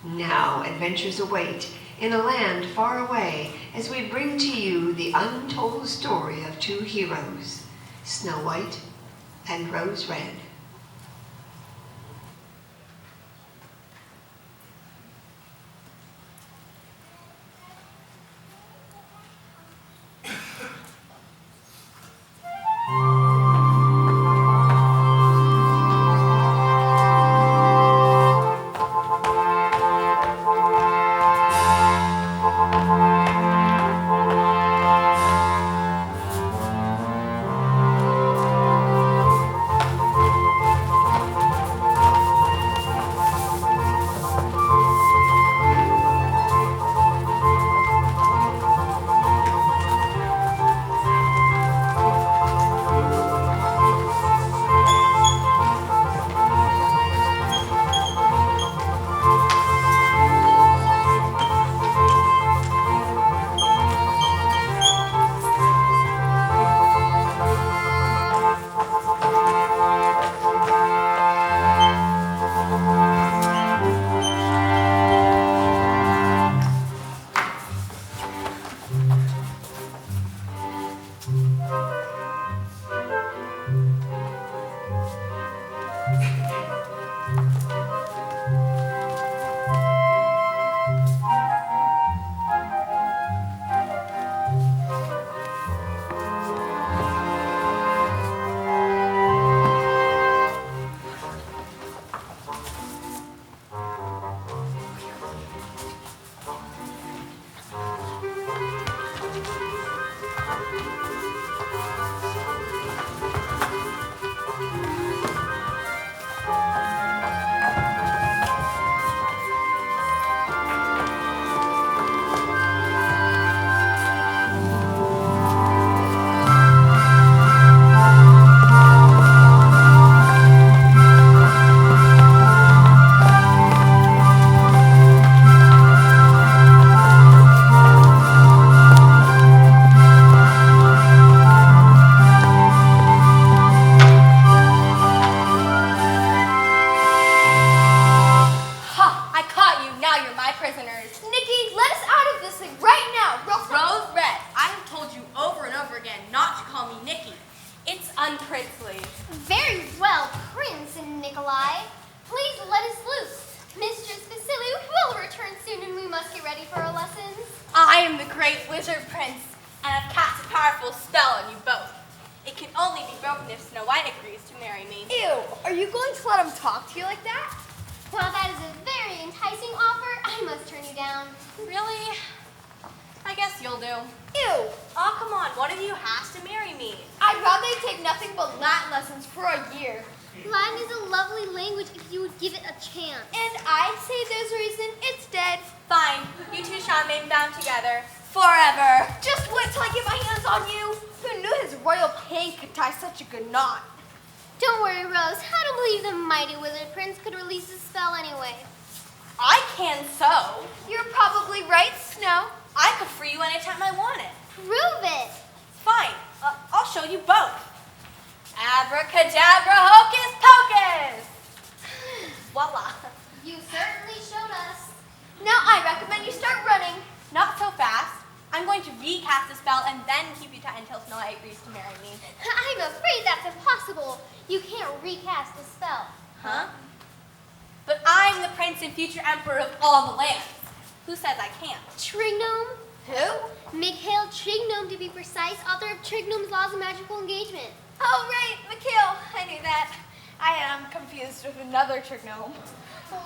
Now adventures await in a land far away as we bring to you the untold story of two heroes, Snow White and Rose Red.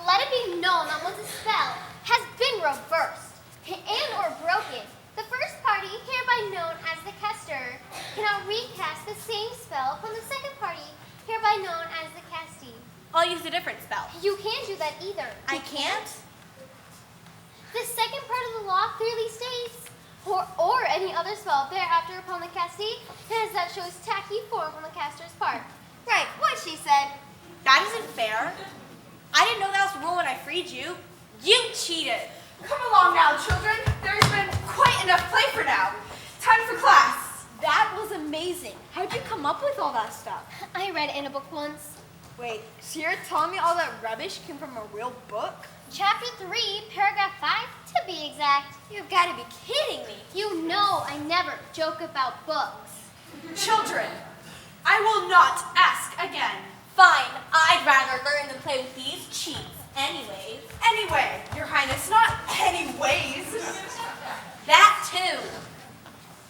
Let it be known that once a spell has been reversed and or broken, the first party, hereby known as the caster, cannot recast the same spell from the second party, hereby known as the castee. I'll use a different spell. You can't do that either. I can't? The second part of the law clearly states, or any other spell thereafter upon the castee, as that shows tacky form on the caster's part. Right, what she said. That isn't fair. I didn't know that was the rule when I freed you. You cheated. Come along now, children. There's been quite enough play for now. Time for class. That was amazing. How'd you come up with all that stuff? I read in a book once. Wait, so you're telling me all that rubbish came from a real book? Chapter 3, paragraph 5, to be exact. You've got to be kidding me. You know I never joke about books. Children, I will not ask again. Fine, I'd rather learn than play with these cheats. Anyways. Anyway, Your Highness, not anyways. That too.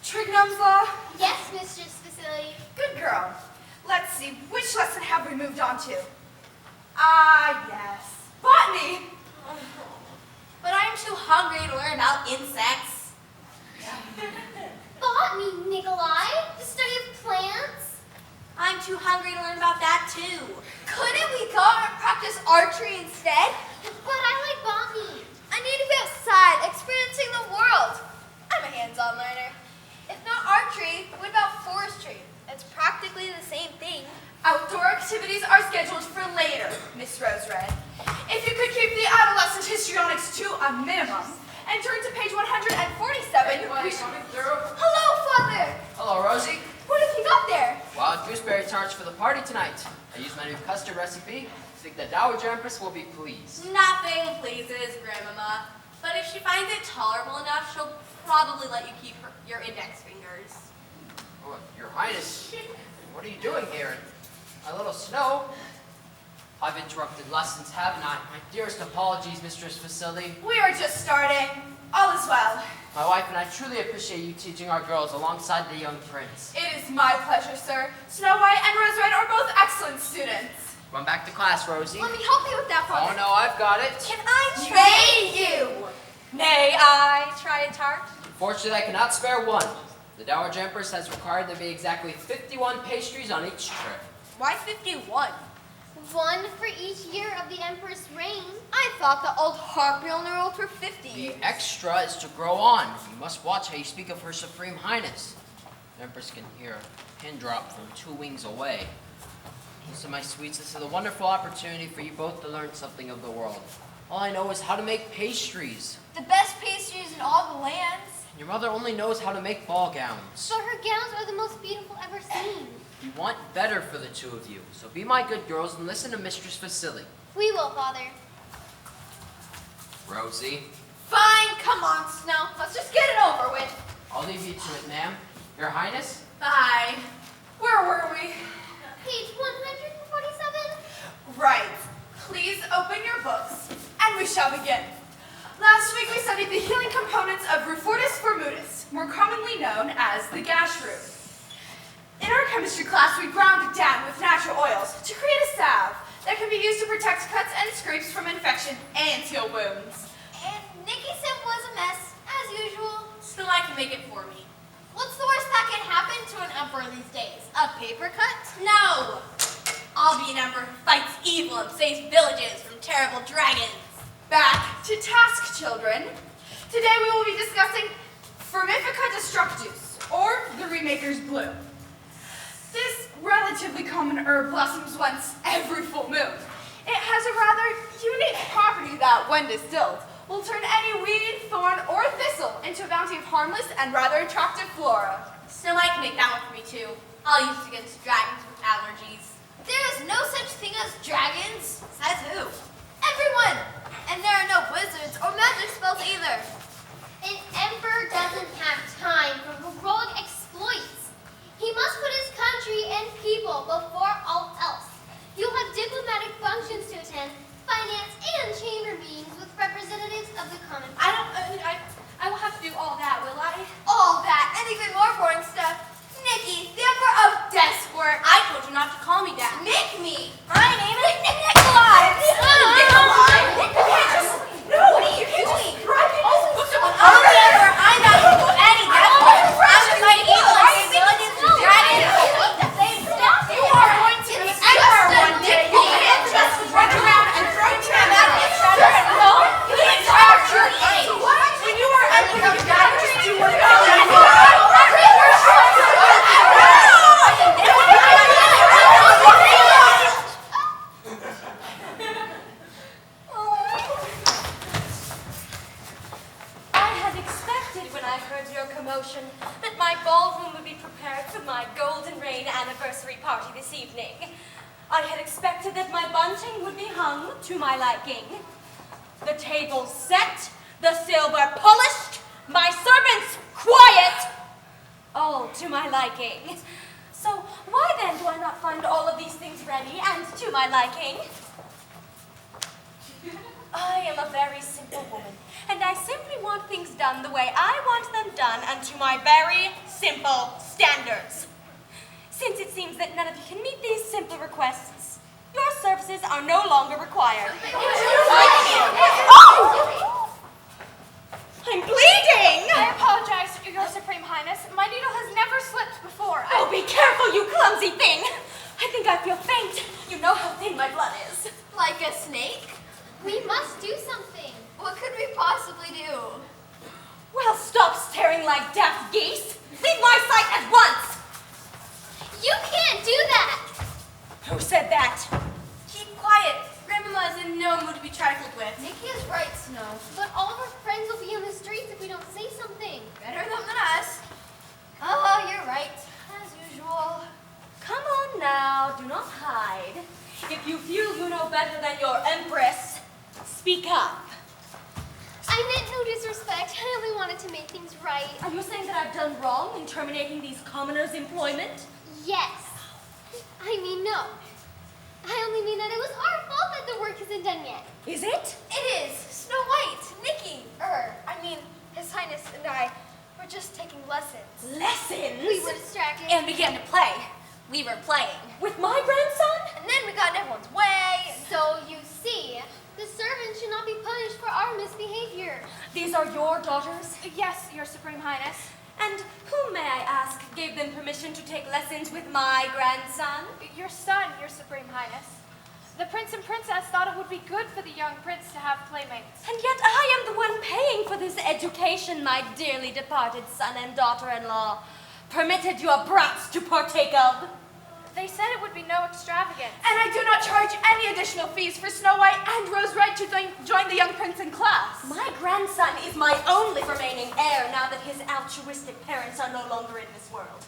Trignom's Law? Yes, Mistress Facility. Good girl. Let's see, which lesson have we moved on to? Ah, yes. Botany! But I'm too hungry to learn about insects. Botany, Nikolai. The study of plants. I'm too hungry to learn about that too. Couldn't we go and practice archery instead? But I like botany. I need to be outside, experiencing the world. I'm a hands-on learner. If not archery, what about forestry? It's practically the same thing. Outdoor activities are scheduled for later, Miss Rose Red. If you could keep the adolescent histrionics to a minimum and turn to page 147, we should be through. Hello, Father! Hello, Rosie. What have you got there? Wild gooseberry tarts for the party tonight. I used my new custard recipe. I think the Dowager Empress will be pleased. Nothing pleases Grandmama. But if she finds it tolerable enough, she'll probably let you keep your index fingers. Oh, Your Highness, what are you doing here? My little Snow? I've interrupted lessons, haven't I? My dearest apologies, Mistress Facility. We are just starting. All is well. My wife and I truly appreciate you teaching our girls alongside the young prince. It is my pleasure, sir. Snow White and Rose Red are both excellent students. Run back to class, Rosie. Let me help you with that, Oh Father. no, I've got it. Can I try? May you! May I try a tart? Unfortunately, I cannot spare one. The Dowager Empress has required there be exactly 51 pastries on each trip. Why 51? One for each year of the Empress' reign. I thought the old harpy only ruled for 50 The years. extra is to grow on. You must watch how you speak of her Supreme Highness. The Empress can hear a pin drop from 2 wings away. Listen, my sweets, this is a wonderful opportunity for you both to learn something of the world. All I know is how to make pastries. The best pastries in all the lands. Your mother only knows how to make ball gowns. So her gowns are the most beautiful ever seen. We want better for the two of you, so be my good girls and listen to Mistress Facility. We will, Father. Rosie, Fine, come on, Snow. Let's just get it over with. I'll leave you to it, ma'am. Your Highness? Bye. Where were we? Page 147. Right. Please open your books, and we shall begin. Last week we studied the healing components of Rufortis vermutis, more commonly known as the gash root. In our chemistry class, we ground it down with natural oils to create a salve that can be used to protect cuts and scrapes from infection and heal wounds. And Nikki's sip was a mess, as usual. So I can make it for me. What's the worst that can happen to an emperor these days? A paper cut? No! I'll be an emperor who fights evil and saves villages from terrible dragons. Back to task, children. Today we will be discussing Formifica destructus, or the Remaker's Bloom. This relatively common herb blossoms once every full moon. It has a rather unique property that, when distilled, will turn any weed, thorn, or thistle into a bounty of harmless and rather attractive flora. Snow White can make that one for me too. I'll use it against dragons with allergies. There is no such thing as dragons. Says who? Everyone! And there are no wizards or magic spells either. An emperor doesn't have time for heroic exploits. He must put his country and people before all else. You'll have diplomatic functions to attend, finance and chamber meetings with representatives of the common I will have to do all that, will I? All that, and even more boring stuff. Nikki, the emperor of desk work. I told you not to call me that. Nick me. My name is Nikolai. Nikolai? You can't just... No, what are you doing? I'm the emperor. I'm not any desk work. I'm the fight evil and save villages and dragons. You are going to be emperor one day. You can't just run around and throw time at me. No, you can't charge your aid. When you are emperor of dragons, you were that my ballroom would be prepared for my golden reign anniversary party this evening. I had expected that my bunting would be hung to my liking. The table set, the silver polished, my servants quiet, all to my liking. So why then do I not find all of these things ready and to my liking? I am a very simple woman, and I simply want things done the way I want them done and to my very simple standards. Since it seems that none of you can meet these simple requests, your services are no longer required. Oh! I'm bleeding! I apologize, Your Supreme Highness. My needle has never slipped before. Oh, be careful, you clumsy thing! I think I feel faint. You know how thin my blood is. Like a snake? We must do something. What could we possibly do? Well, stop staring like daft geese. Leave my sight at once! You can't do that! Who said that? Keep quiet. Grandmama is in no mood to be trifled with. Nikki is right, Snow. But all of our friends will be on the streets if we don't say something. Better them than us. Oh, you're right. As usual. Come on now, do not hide. If you feel you know better than your empress, speak up. I meant no disrespect. I only wanted to make things right. Are you saying that I've done wrong in terminating these commoners' employment? Yes. I mean, no. I only mean that it was our fault that the work isn't done yet. Is it? It is. Snow White, Nikki, His Highness and I were just taking lessons. Lessons? We were distracted. And began to play. We were playing. With my grandson? And then we got in everyone's way. So you see, the servants should not be punished for our misbehavior. These are your daughters? Yes, Your Supreme Highness. And whom, may I ask, gave them permission to take lessons with my grandson? Your son, Your Supreme Highness. The Prince and Princess thought it would be good for the young prince to have playmates. And yet I am the one paying for this education, my dearly departed son and daughter-in-law permitted your brats to partake of. They said it would be no extravagance. And I do not charge any additional fees for Snow White and Rose Red to join the young prince in class. My grandson is my only remaining heir now that his altruistic parents are no longer in this world.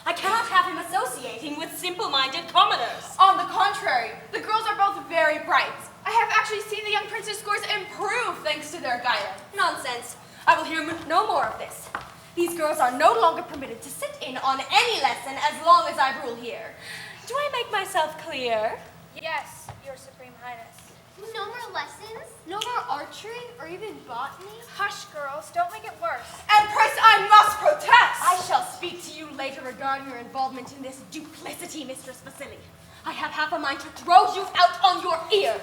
I cannot have him associating with simple-minded commoners. On the contrary, the girls are both very bright. I have actually seen the young prince's scores improve thanks to their guidance. Nonsense. I will hear no more of this. These girls are no longer permitted to sit in on any lesson as long as I rule here. Do I make myself clear? Yes, Your Supreme Highness. No more lessons? No more archery or even botany? Hush, girls. Don't make it worse. Empress, I must protest! I shall speak to you later regarding your involvement in this duplicity, Mistress Vasily. I have half a mind to throw you out on your ear.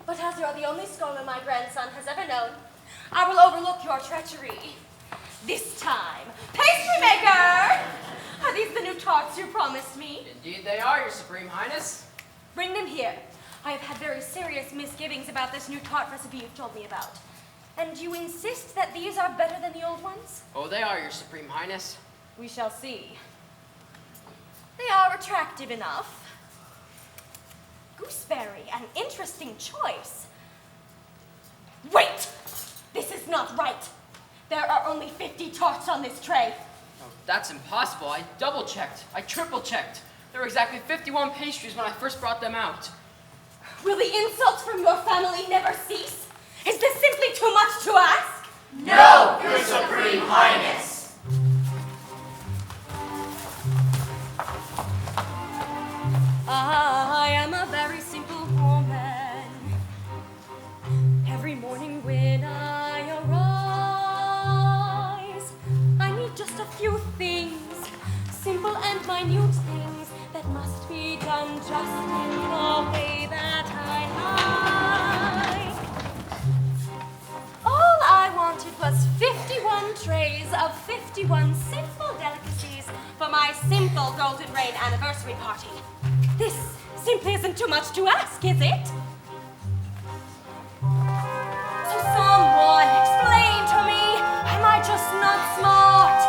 But as you're the only scholar my grandson has ever known, I will overlook your treachery. This time. Pastry maker! Are these the new tarts you promised me? Indeed they are, Your Supreme Highness. Bring them here. I have had very serious misgivings about this new tart recipe you've told me about. And you insist that these are better than the old ones? Oh, they are, Your Supreme Highness. We shall see. They are attractive enough. Gooseberry, an interesting choice. Wait! This is not right. There are only 50 tarts on this tray. Oh, that's impossible. I double-checked. I triple-checked. There were exactly 51 pastries when I first brought them out. Will the insults from your family never cease? Is this simply too much to ask? No, Your Supreme Highness. I am a very simple woman. Every morning when I arise, I need just a few things, simple and minute things that must be done just in the way that I like. All I wanted was 51 trays of 51 simple delicacies for my simple Golden Rain anniversary party. This simply isn't too much to ask, is it? So someone explain to me, am I just not smart?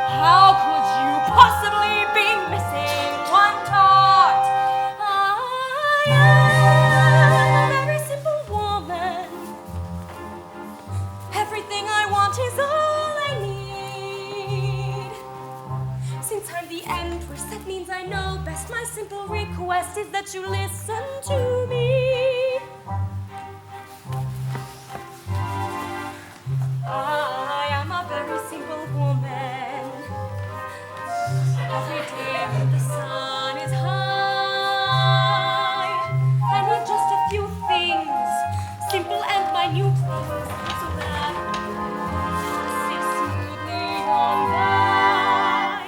How could you possibly be missing one tart? I am a very simple woman. Everything I want is all I need. Since I'm the empress, that means I know best best. My simple request is that you listen to me. I am a very simple woman. Every day when the sun is high, I need just a few things, simple and minute things, so that I sit smoothly on by.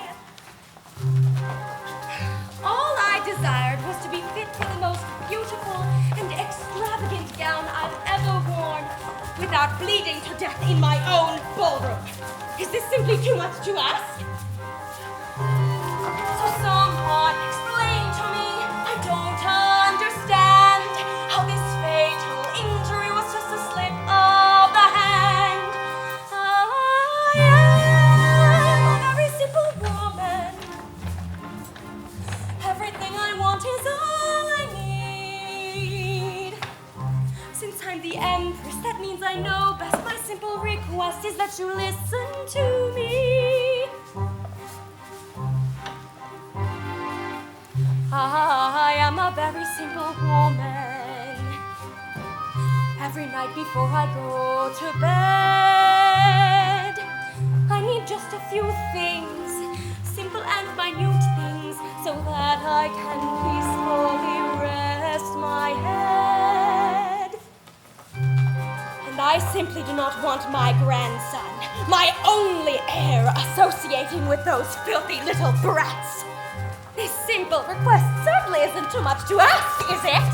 All I desired was to be fit for the most beautiful and extravagant gown I've ever worn, without bleeding to death in my own ballroom. Is this simply too much to ask? So someone explain to me. I don't understand how this fatal injury was just a slip of the hand. I am a very simple woman. Everything I want is all I need. Since I'm the Empress, that means I know best. My simple request is that you listen to me. I am a very simple woman. Every night before I go to bed, I need just a few things, simple and minute things, so that I can peacefully rest my head. And I simply do not want my grandson, my only heir, associating with those filthy little brats. This simple request certainly isn't too much to ask, is it?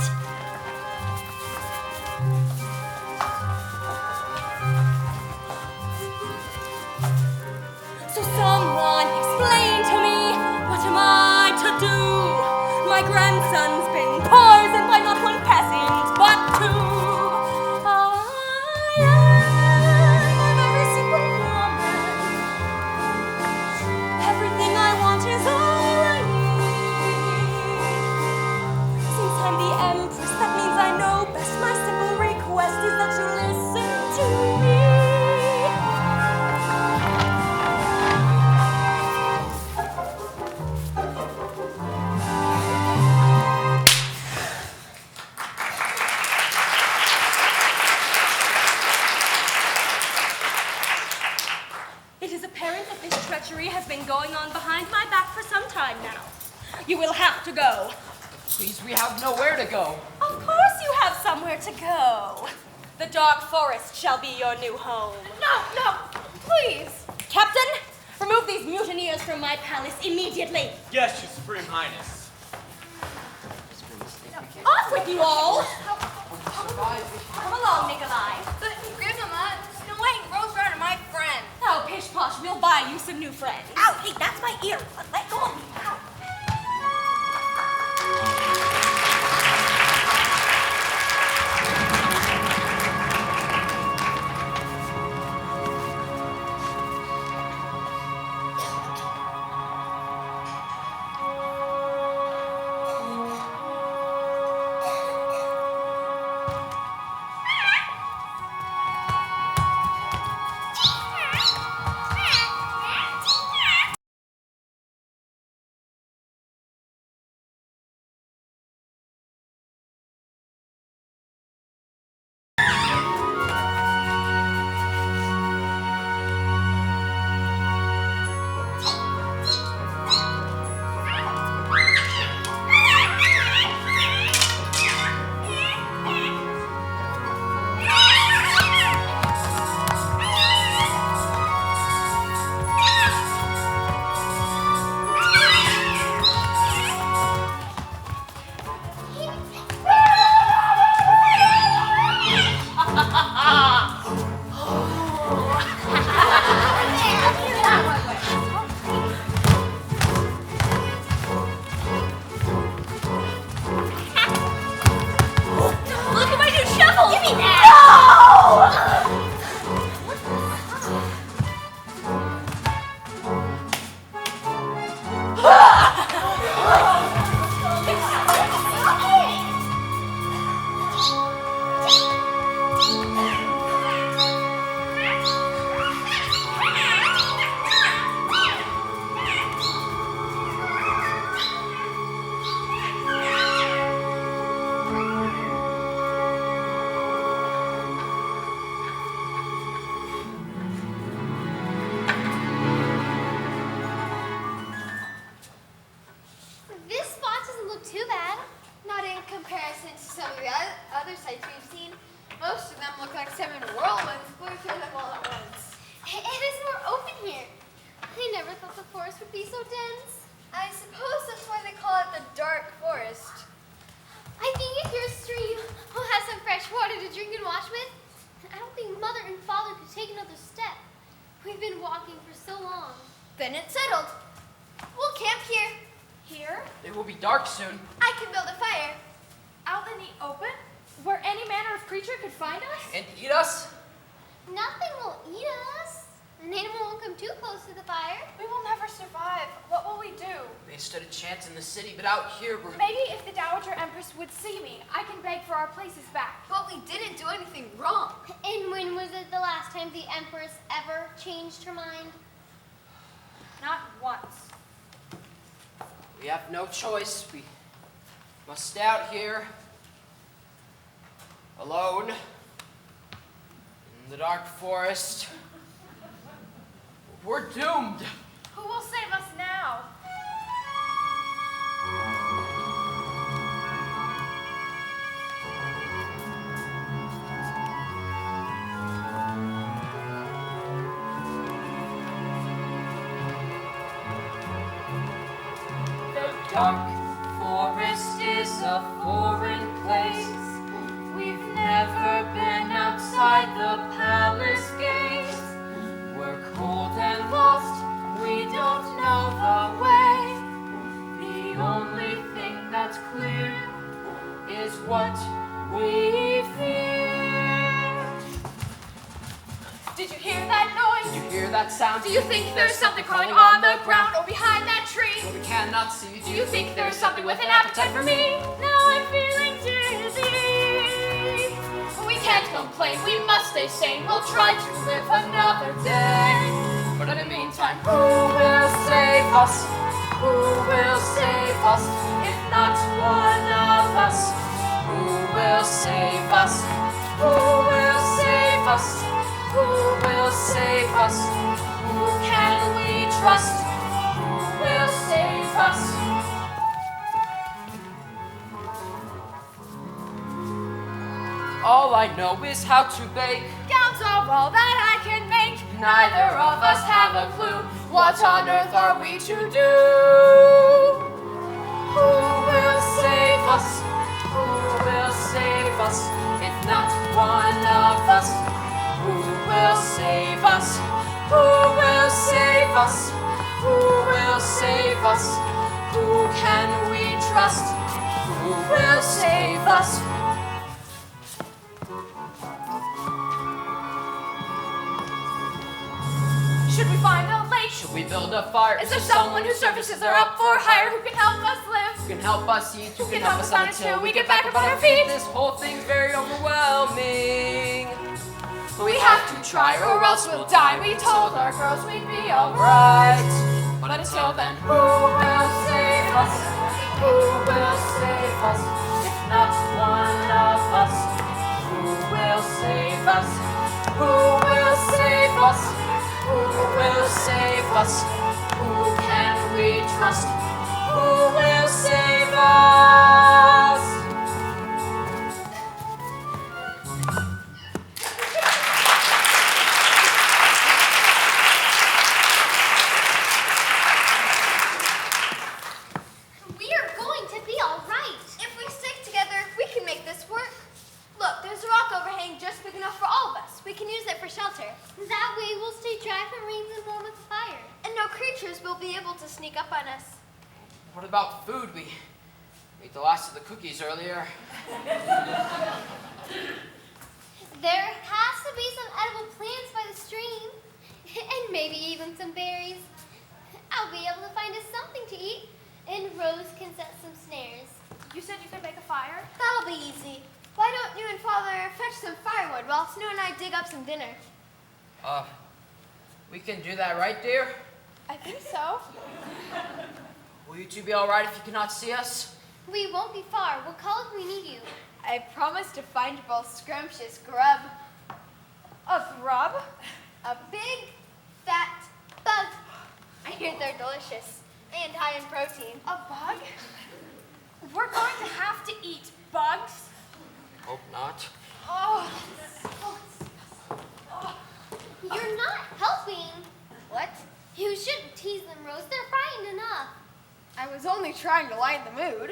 So someone explain to me, what am I to do? My grandson's been poisoned by not one peasant, but two. I am a very simple woman. Everything I want is all I need. Since I'm the Empress, that means I know best. My simple request is that you listen to me. It is apparent that this treachery has been going on behind my back for some time now. You will have to go. Please, we have nowhere to go. Of course you have somewhere to go. The Dark Forest shall be your new home. No, please. Captain, remove these mutineers from my palace immediately. Yes, Your Supreme Highness. Off with you all! Come along, Nikolai. Grandmama, Snow White and Rose Red are my friends. Oh, pish posh, we'll buy you some new friends. Ow, hey, that's my ear. Let go of me. Ow. forest would be so dense. I suppose that's why they call it the dark forest. I think if you're a stream, we'll have some fresh water to drink and wash with. I don't think Mother and Father could take another step. We've been walking for so long. Then it's settled. We'll camp here. Here? It will be dark soon. I can build a fire. Out in the open? Where any manner of creature could find us? And eat us? Nothing will eat us. An animal won't come too close to the fire. We will never survive. What will we do? They stood a chance in the city, but out here we're... Maybe if the Dowager Empress would see me, I can beg for our places back. But we didn't do anything wrong. And when was it the last time the Empress ever changed her mind? Not once. We have no choice. We must stay out here alone in the dark forest. We're doomed. Who will save us now? The dark forest is a foreign place. We've never been outside the palace gates. We're cold and lost, we don't know the way. The only thing that's clear is what we fear. Did you hear that noise? Did you hear that sound? Do you think there's something crawling on the ground or behind that tree? We cannot see. Do you think there's something with an appetite for me? Now I'm feeling dizzy. We can't complain, we must stay sane. We'll try to live another day. But in the meantime, Who will save us? Who will save us? If not one of us. Who will save us? Who will save us? Who will save us? Who can we trust? Who will save us? All I know is how to bake. gowns are all that I can make. Neither of us have a clue. What on earth are we to do? Who will save us? Who will save us? If not one of us. Who will save us? Who will save us? Who will save us? Who can we trust? Who will save us? Should we find a lake? Should we build a fire? Is there someone whose services are up for hire who can help us live? Who can help us eat? Who can help us on until we get back up on our feet? This whole thing's very overwhelming. We have to try or else we'll die. We told our girls we'd be alright. But until then, Who will save us? Who will save us? If not one of us. Who will save us? Who will save us? Who will save us? Who can we trust? Who will save us? We are going to be all right. If we stick together, we can make this work. Look, there's a rock overhang just big enough for all of us. We can use it for shelter. That way we'll stay dry if it rains and warm with the fire. And no creatures will be able to sneak up on us. What about food? We ate the last of the cookies earlier. There has to be some edible plants by the stream. And maybe even some berries. I'll be able to find us something to eat. And Rose can set some snares. you said you could make a fire? That'll be easy. Why don't you and Father fetch some firewood while Snow and I dig up some dinner? We can do that, right, dear? I think so. Will you two be all right if you cannot see us? We won't be far. We'll call if we need you. I promise to find both scrumptious grub. A grub? A big, fat bug. I hear they're delicious and high in protein. A bug? We're going to have to eat bugs? Hope not. Oh. You're not helping. What? You shouldn't tease them, Rose. They're I was only trying to lighten the mood.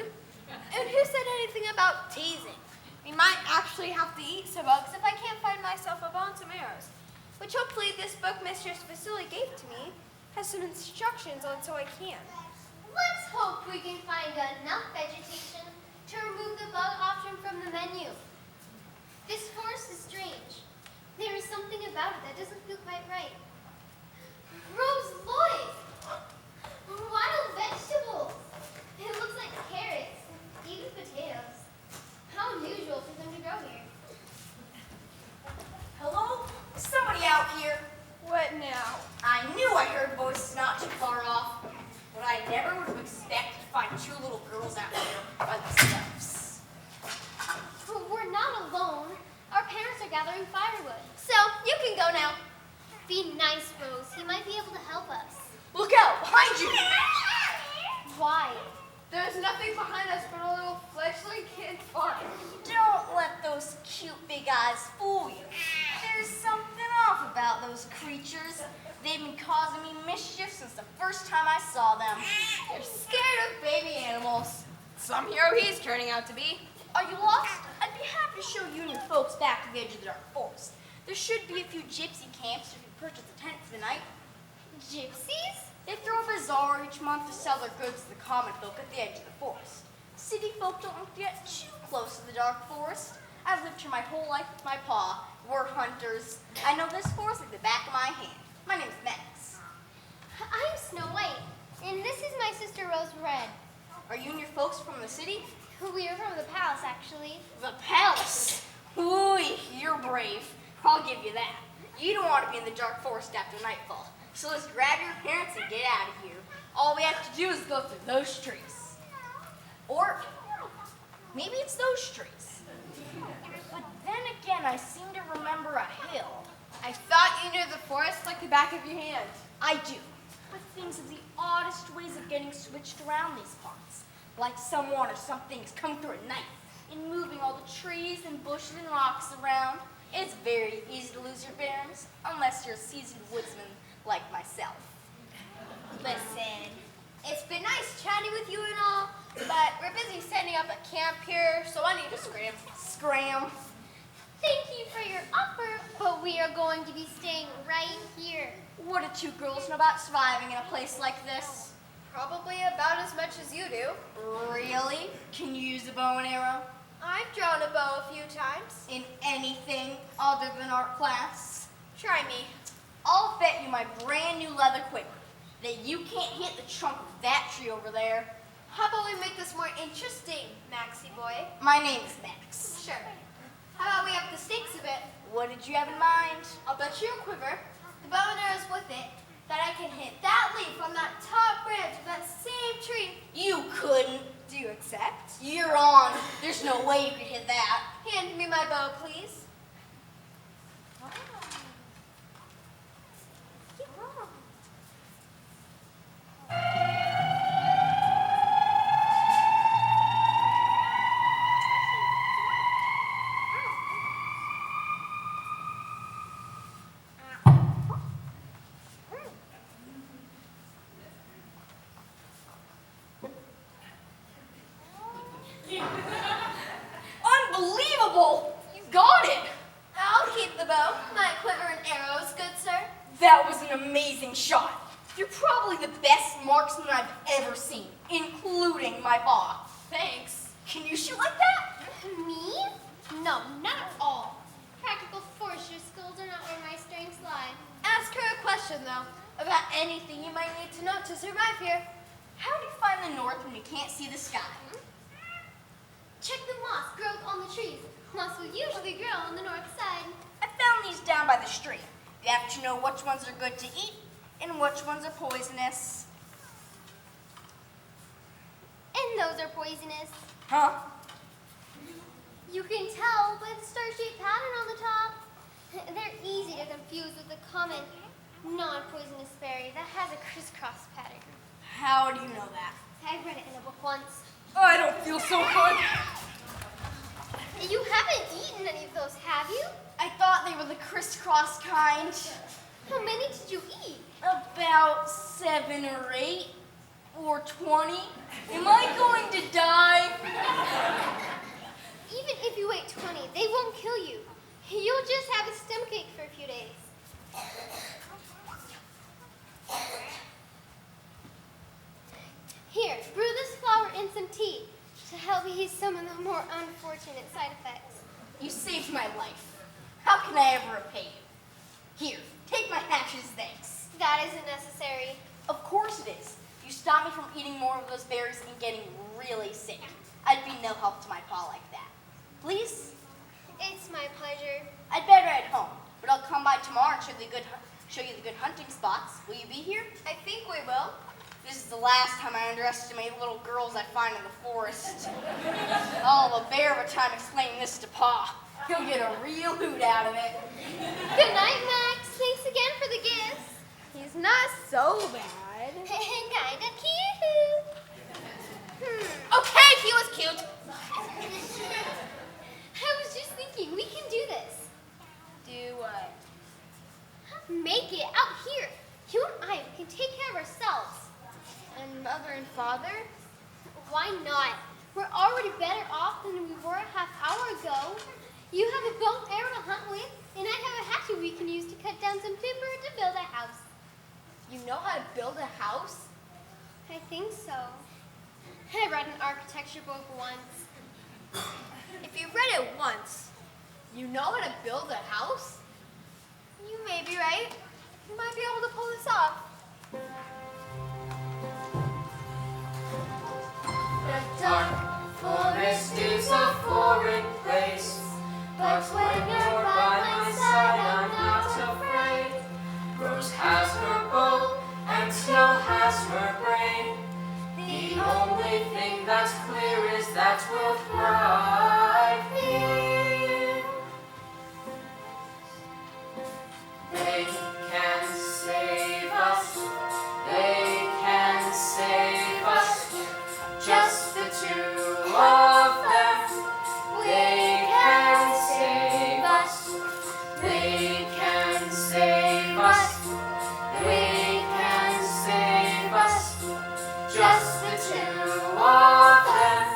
And who said anything about teasing? We might actually have to eat some bugs if I can't find myself a bow and some arrows, which hopefully this book Mistress Vasily gave to me has some instructions on so I can. Let's hope we can find enough vegetation to remove the bug option from the menu. This forest is strange. There is something about it that doesn't feel quite right. Rose Lloyd! Wild vegetables! It looks like carrots, even potatoes. How unusual for them to grow here. Hello? Somebody out here. What now? I knew I heard voices not too far off, but I never would have expected to find two little girls out here by themselves. But we're not alone. Our parents are gathering firewood. So, you can go now. Be nice, Rose. He might be able to help us. Look out, behind you! Why? There's nothing behind us but a little fledgling kid fun. Don't let those cute big eyes fool you. There's something off about those creatures. They've been causing me mischief since the first time I saw them. They're scared of baby animals. Some hero he's turning out to be. Are you lost? I'd be happy to show you and your folks back to the edge of the dark forest. There should be a few gypsy camps if you purchase a tent for the night. Gypsies? They throw a bazaar each month to sell their goods to the common folk at the edge of the forest. City folk don't want to get too close to the dark forest. I've lived here my whole life with my pa. We're hunters. I know this forest like the back of my hand. My name's Max. I'm Snow White, and this is my sister Rose Red. Are you and your folks from the city? We are from the palace, actually. The palace? Ooh, you're brave. I'll give you that. You don't want to be in the dark forest after nightfall. So let's grab your parents and get out of here. All we have to do is go through those trees. Or maybe it's those trees. But then again, I seem to remember a hill. I thought you knew the forest like the back of your hand. I do. But things have the oddest ways of getting switched around these parts. Like someone or something has come through at night and moving all the trees and bushes and rocks around. It's very easy to lose your bearings unless you're a seasoned woodsman like myself. Listen, it's been nice chatting with you and all, but we're busy setting up a camp here, so I need to scram. Scram. Thank you for your offer, but we are going to be staying right here. What do two girls know about surviving in a place like this? Probably about as much as you do. Really? Can you use a bow and arrow? I've drawn a bow a few times. In anything other than art class? Try me. I'll bet you my brand new leather quiver that you can't hit the trunk of that tree over there. How about we make this more interesting, Maxie boy? My name is Max. Sure. How about we up the stakes a bit? What did you have in mind? I'll bet you a quiver, the bow and arrows with it, that I can hit that leaf on that top branch of that same tree. You couldn't. Do you accept? You're on. There's no way you could hit that. Hand me my bow, please. Unbelievable! You got it! I'll keep the bow, my quiver and arrows, good sir. That was an amazing shot. You're probably the best marksman I've ever seen, including my paw. Thanks. Can you shoot like that? Me? No, not at all. Practical forestry skills are not where my strengths lie. Ask her a question, though, about anything you might need to know to survive here. How do you find the north when you can't see the sky? Check the moss growth on the trees. Moss will usually grow on the north side. I found these down by the stream. You have to know which ones are good to eat and which ones are poisonous. And those are poisonous. Huh? You can tell by the star-shaped pattern on the top. They're easy to confuse with the common non-poisonous berry that has a crisscross pattern. How do you know that? I read it in a book once. Oh, I don't feel so good. You haven't eaten any of those, have you? I thought they were the crisscross kind. How many did you eat? About 7 or 8. Or 20? Am I going to die? Even if you wait 20, they won't kill you. You'll just have a stomachache for a few days. Here, brew this flour in some tea to help ease some of the more unfortunate side effects. You saved my life. How can I ever repay you? Here, take my hat as thanks. That isn't necessary. Of course it is. You stopped me from eating more of those berries and getting really sick. I'd be no help to my paw like that. Please? It's my pleasure. I'd better head home, but I'll come by tomorrow and show you the good hunting spots. Will you be here? I think we will. This is the last time I underestimate little girls I find in the forest. I'll have a bear of a time explaining this to Pa. He'll get a real hoot out of it. Good night, Max. Thanks again for the gifts. He's not so bad. Kinda cute. Okay, he was cute. I was just thinking, we can do this. Do what? Make it out here. You and I can take care of ourselves. And Mother and Father? Why not? We're already better off than we were a half hour ago. You have a bow and arrow to hunt with, and I have a hatchet we can use to cut down some timber to build a house. You know how to build a house? I think so. I read an architecture book once. If you read it once, you know how to build a house? You may be right. You might be able to pull this off. The dark forest is a foreign place, but when you're by my side, I'm not afraid. Rose has her bow, and Snow has her brain. The only thing that's clear is that we'll thrive here. They can save us, they can save us, just the two of them. They can save us, they can save us, they can save us, just the two of them.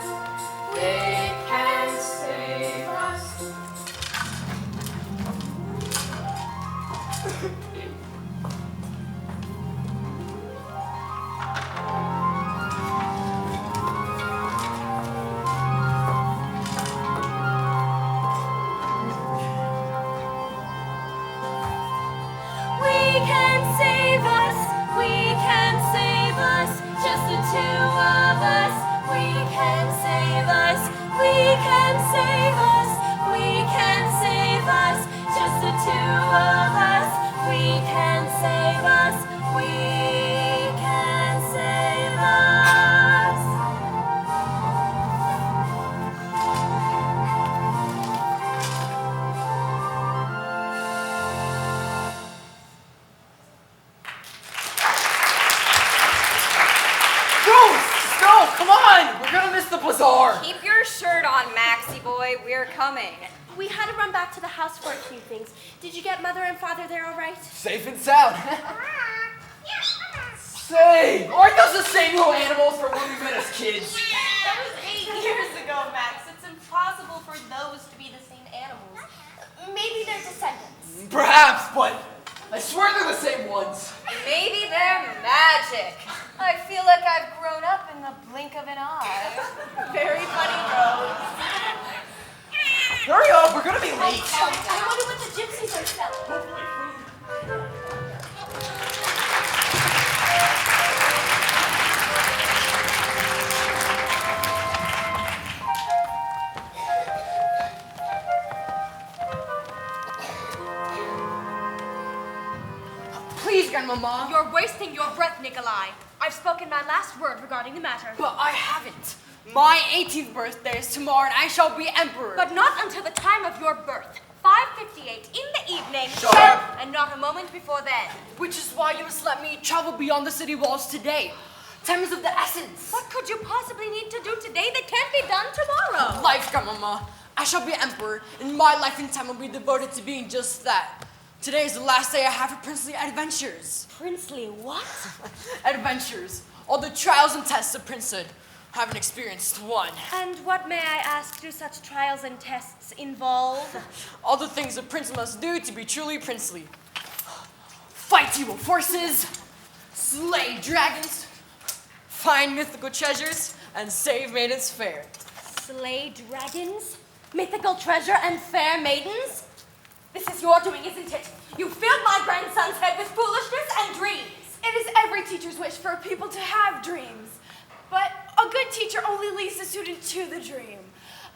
They can save us. We can save us, we can save us, just the two of us. We can save us, we can save us, we can save us, just the two of us. We can save us, we can save us. Snow, come on! We're gonna miss the bazaar! Keep your shirt on, Maxie boy. We're coming. We had to run back to the house for a few things. Did you get Mother and Father there all right? Safe and sound. Say, aren't those the same little animals from when we met as kids? That was 8 years ago, Max. It's impossible for those to be the same animals. Maybe they're descendants. Perhaps, but I swear they're the same ones. Maybe they're magic. I feel like I've grown up in the blink of an eye. Very funny, Rose. Hurry up, we're gonna be late. I wonder what the gypsies are selling. Please, Grandmama. You're wasting your breath, Nikolai. I've spoken my last word regarding the matter. But I haven't. My 18th birthday is tomorrow and I shall be emperor. But not until the time of your birth. 5:58 in the evening. Shut up. And not a moment before then. Which is why you must let me travel beyond the city walls today. Time is of the essence. What could you possibly need to do today that can't be done tomorrow? Life, Grandmama. I shall be emperor, and my life and time will be devoted to being just that. Today is the last day I have for princely adventures. Princely what? Adventures. All the trials and tests of princehood. Haven't experienced one. And what, may I ask, do such trials and tests involve? All the things a prince must do to be truly princely. Fight evil forces, slay dragons, find mythical treasures, and save maidens fair. Slay dragons? Mythical treasure and fair maidens? This is your doing, isn't it? You filled my grandson's head with foolishness and dreams. It is every teacher's wish for people to have dreams. But a good teacher only leads the student to the dream.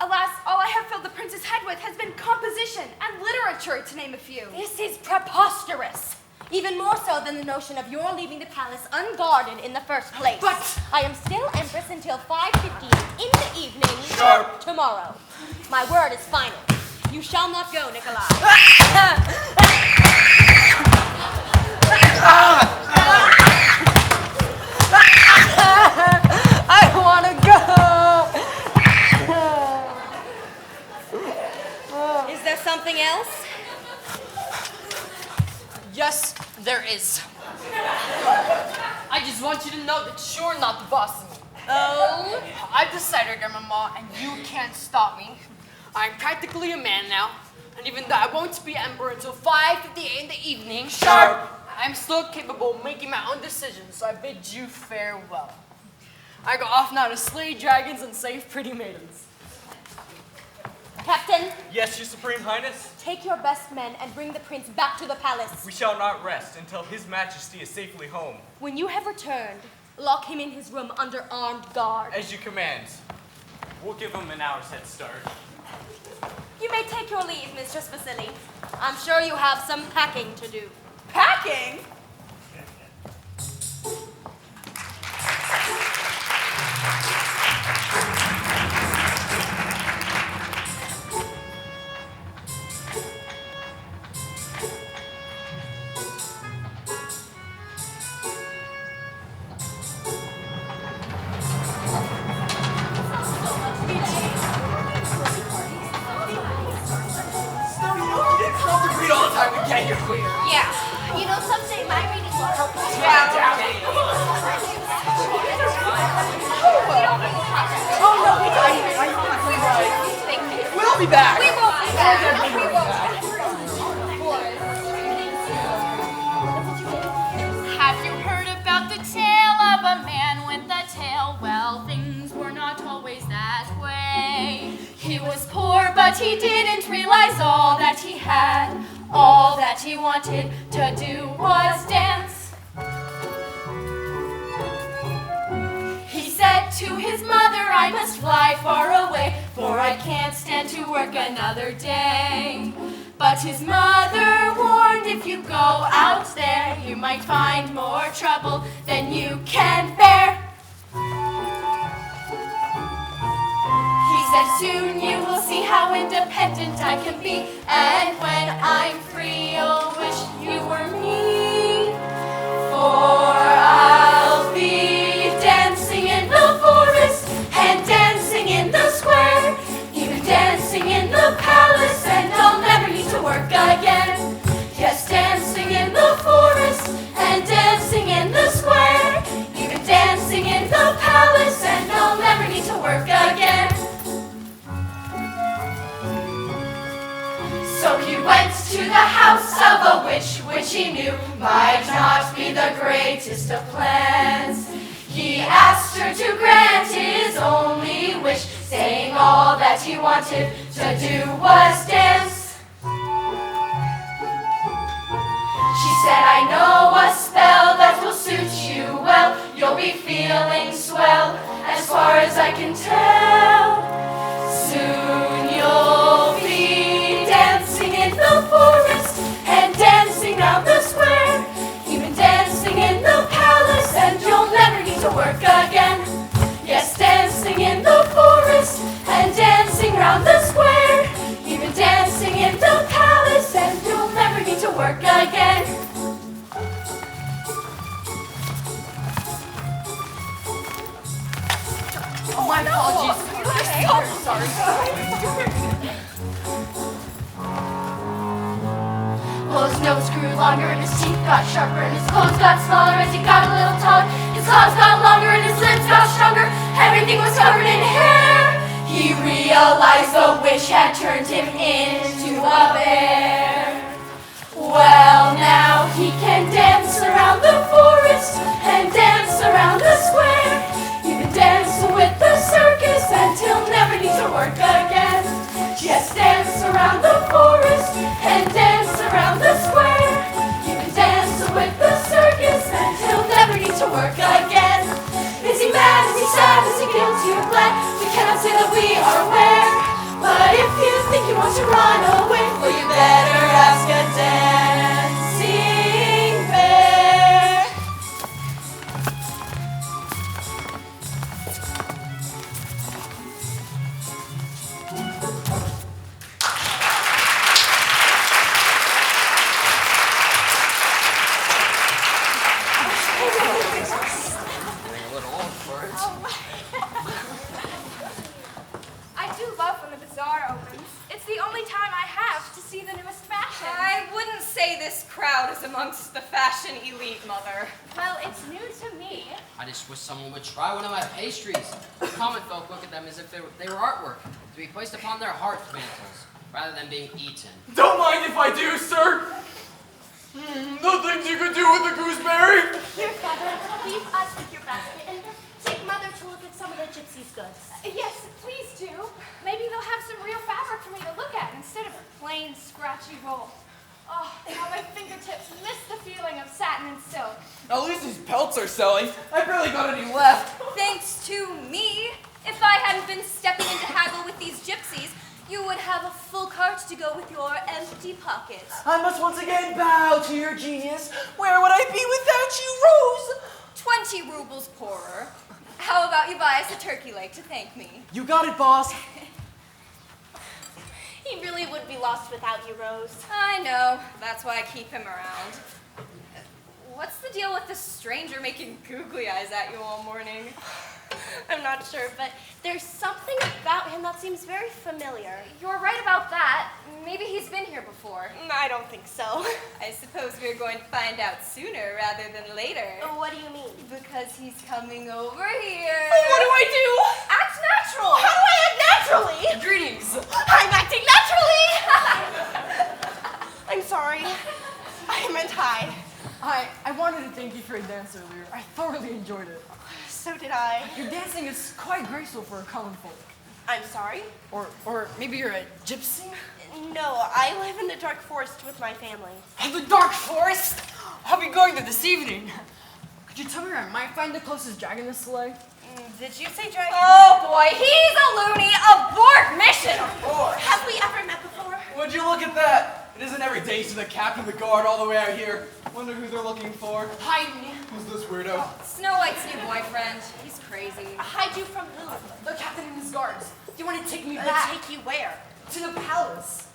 Alas, all I have filled the prince's head with has been composition and literature, to name a few. This is preposterous. Even more so than the notion of your leaving the palace unguarded in the first place. But I am still empress until 5:15 in the evening Sharp. tomorrow. My word is final. You shall not go, Nikolai. I want to go. Is there something else? Yes, there is. I just want you to know that you're not the boss of me. Oh? I've decided, Grandmama, and you can't stop me. I'm practically a man now, and even though I won't be emperor until 5:58 in the evening, Sharp. I'm still capable of making my own decisions, so I bid you farewell. I go off now to slay dragons and save pretty maidens. Captain, Yes, Your Supreme Highness. take your best men and bring the prince back to the palace. We shall not rest until His Majesty is safely home. When you have returned, lock him in his room under armed guard. As you command. We'll give him an hour's head start. You may take your leave, Mistress Vasily. I'm sure you have some packing to do. Packing? Yeah. You know, someday my reading will help you. We'll be back. We won't be back. We won't. Have you heard about the tale of a man with a tail? Well, things were not always that way. He was poor, but he didn't realize all that he had. All that he wanted to do was dance. He said to his mother, I must fly far away, for I can't stand to work another day. But his mother warned, if you go out there, you might find more trouble than you can bear. He said, soon you will see how independent I can be, and when I'm free, you'll wish you were me. For I'll be dancing in the forest, and dancing in the square, even dancing in the palace, and I'll never need to work again. Yes, dancing in the forest, and dancing in the square, even dancing in the palace, and I'll never need to work again. So he went to the house of a witch, which he knew might not be the greatest of plans. He asked her to grant his only wish, saying all that he wanted to do was dance. She said, I know a spell that will suit you well. You'll be feeling swell, as far as I can tell. Soon you'll be dancing in the forest, and dancing round the square, even dancing in the palace, and you'll never need to work again. Yes, dancing in the forest, and dancing round the square, even dancing in the palace, and you'll never need to work again. Oh, my apologies. Sorry. Well, his nose grew longer and his teeth got sharper and his clothes got smaller as he got a little taller. His claws got longer and his lips got stronger. Everything was covered in hair. He realized the witch had turned him into a bear. Well, now he can dance around the forest and dance around the square. Even dance with the circus until never need to work again. Just dance around the forest and dance around the square. You can dance with the circus until never need to work again. Is he mad? Is he sad? Is he guilty or glad? We cannot say that we are aware. But if you think you want to run away, well, you better ask a dancing bear. Getting a little old for it. I do love when the bazaar opens. It's the only time I have to see the newest fashion. I wouldn't say this crowd is amongst the fashion elite, Mother. Well, it's new to me. I just wish someone would try one of my pastries. Common folk look at them as if they were artwork, to be placed upon their heart mantles, rather than being eaten. Don't mind if I do, sir. Nothing you could do with a gooseberry. Here, Father, please us with your basket and take Mother to look at some of the gypsies' goods. Yes, please do. Maybe they'll have some real fabric for me to look at instead of a plain, scratchy roll. Oh, how my fingertips miss the feeling of satin and silk. At least these pelts are selling. I barely got any left. Thanks to me. If I hadn't been stepping into haggle with these gypsies, you would have a full cart to go with your empty pockets. I must once again bow to your genius. Where would I be without you, Rose? 20 rubles poorer. How about you buy us a turkey leg to thank me? You got it, boss. He really would be lost without you, Rose. I know. That's why I keep him around. What's the deal with the stranger making googly eyes at you all morning? I'm not sure, but there's something about him that seems very familiar. You're right about that. Maybe he's been here before. I don't think so. I suppose we're going to find out sooner rather than later. What do you mean? Because he's coming over here. What do I do? Act natural. How do I act naturally? Greetings. I'm acting naturally! I'm sorry. I meant hi. I wanted to thank you for your dance earlier. I thoroughly enjoyed it. So did I. Your dancing is quite graceful for a common folk. I'm sorry? Or maybe you're a gypsy? No, I live in the dark forest with my family. The dark forest? I'll be going there this evening. Could you tell me where I might find the closest dragon to slay? Did you say dragon? Oh boy, he's a loony. Abort mission. Have we ever met before? Would you look at that? It isn't every day to the captain of the guard all the way out here. Wonder who they're looking for. Hide Who's this weirdo? Snow White's new boyfriend. He's crazy. Hide you from who? the captain and his guards. Do you want to take me Take back you where? to the palace?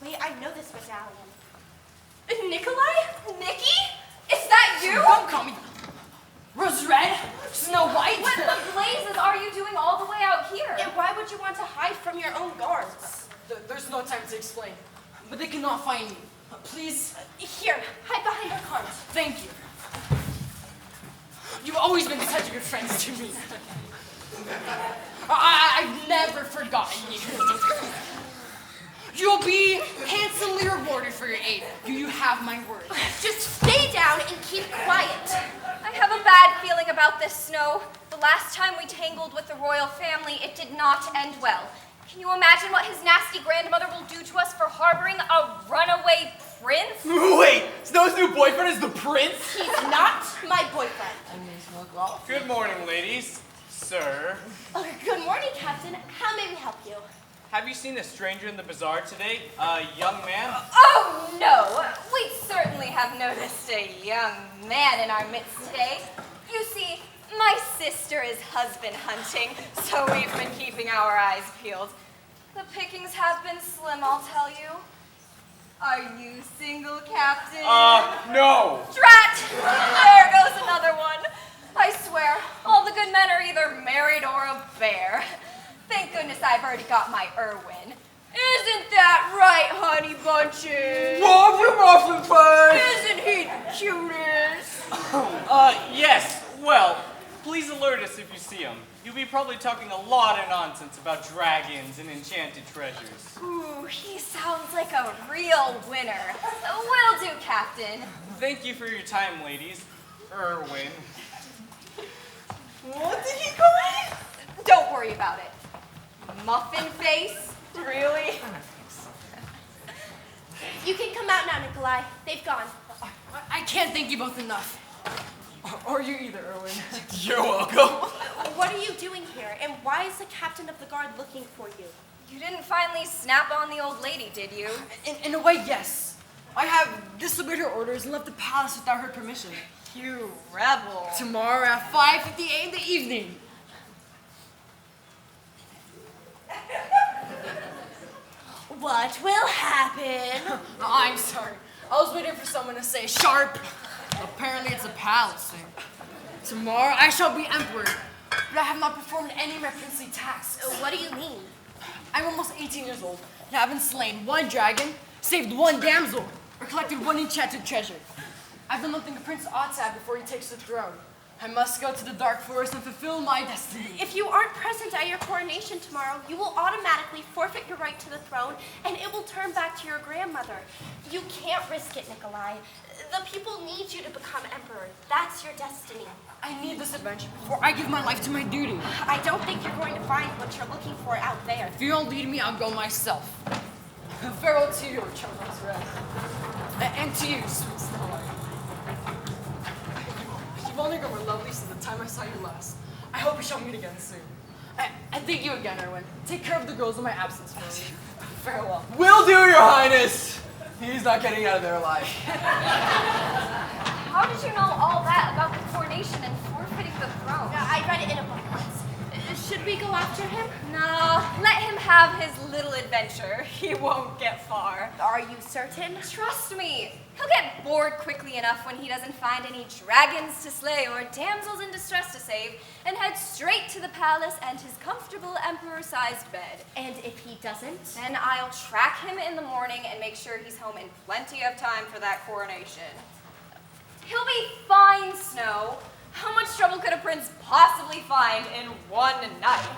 Wait, I know this medallion. Nikolai? Nikki? Is that you? Don't call me Rose Red, Snow White. What the blazes are you doing all the way out here? And why would you want to hide from your own guards? There's no time to explain, but they cannot find me. Please. Here, hide behind our cart. Thank you. You've always been such good friends to me. I've never forgotten you. You'll be handsomely rewarded for your aid. You have my word. Just stay down and keep quiet. I have a bad feeling about this, Snow. The last time we tangled with the royal family, it did not end well. Can you imagine what his nasty grandmother will do to us for harboring a runaway prince? Wait, Snow's new boyfriend is the prince? He's not my boyfriend. Good morning, ladies. Sir. Good morning, Captain. How may we help you? Have you seen a stranger in the bazaar today? A young man? Oh, no. We certainly have noticed a young man in our midst today. You see, my sister is husband hunting, so we've been keeping our eyes peeled. The pickings have been slim, I'll tell you. Are you single, Captain? No. Drat! There goes another one. I swear, all the good men are either married or a bear. Thank goodness I've already got my Irwin. Isn't that right, honey bunches? Love your muffin pie! Isn't he the cutest? Yes. Well, Well, please alert us if you see him. You'll be probably talking a lot of nonsense about dragons and enchanted treasures. Ooh, he sounds like a real winner. Will do, Captain. Thank you for your time, ladies. Erwin. What did he call me? Don't worry about it. Muffin face? Really? You can come out now, Nikolai. They've gone. I can't thank you both enough. Or you either, Erwin. You're welcome. What are you doing here, and why is the captain of the guard looking for you? You didn't finally snap on the old lady, did you? In a way, yes. I have disobeyed her orders and left the palace without her permission. You rebel. Tomorrow at 5:58 in the evening. What will happen? I'm sorry. I was waiting for someone to say sharp. Apparently it's a palace thing. Tomorrow I shall be emperor, but I have not performed any of my princely tasks. What do you mean? I'm almost 18 years old, and I haven't slain one dragon, saved one damsel, or collected one enchanted treasure. I've done nothing a prince ought to have before he takes the throne. I must go to the dark forest and fulfill my destiny. If you aren't present at your coronation tomorrow, you will automatically forfeit your right to the throne, and it will turn back to your grandmother. You can't risk it, Nikolai. The people need you to become emperor. That's your destiny. I need this adventure before I give my life to my duty. I don't think you're going to find what you're looking for out there. If you don't lead me, I'll go myself. Farewell to you, Charles Red. And to you, sweet Snow White. You've only grown more lovely since the time I saw you last. I hope we shall meet again soon. And thank you again, Erwin. Take care of the girls in my absence for me. Farewell. Will do, Your Highness. He's not getting out of there alive. How did you know all that about the coronation and forfeiting the throne? I read it in a book once. Should we go after him? No, let him have his little adventure. He won't get far. Are you certain? Trust me. He'll get bored quickly enough when he doesn't find any dragons to slay or damsels in distress to save, and head straight to the palace and his comfortable emperor-sized bed. And if he doesn't? Then I'll track him in the morning and make sure he's home in plenty of time for that coronation. He'll be fine, Snow. How much trouble could a prince possibly find in one night?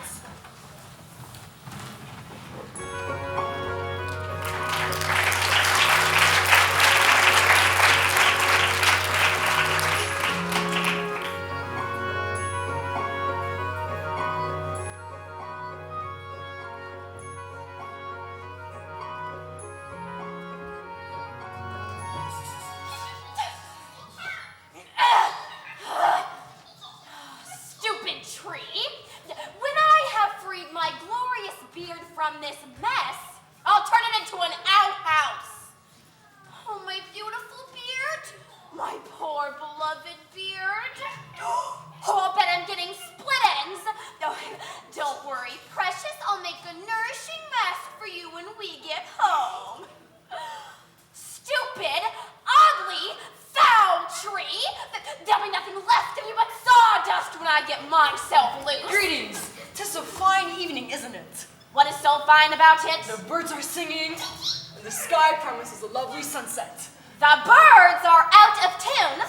Greetings. 'Tis a fine evening, isn't it? What is so fine about it? The birds are singing, and the sky promises a lovely sunset. The birds are out of tune,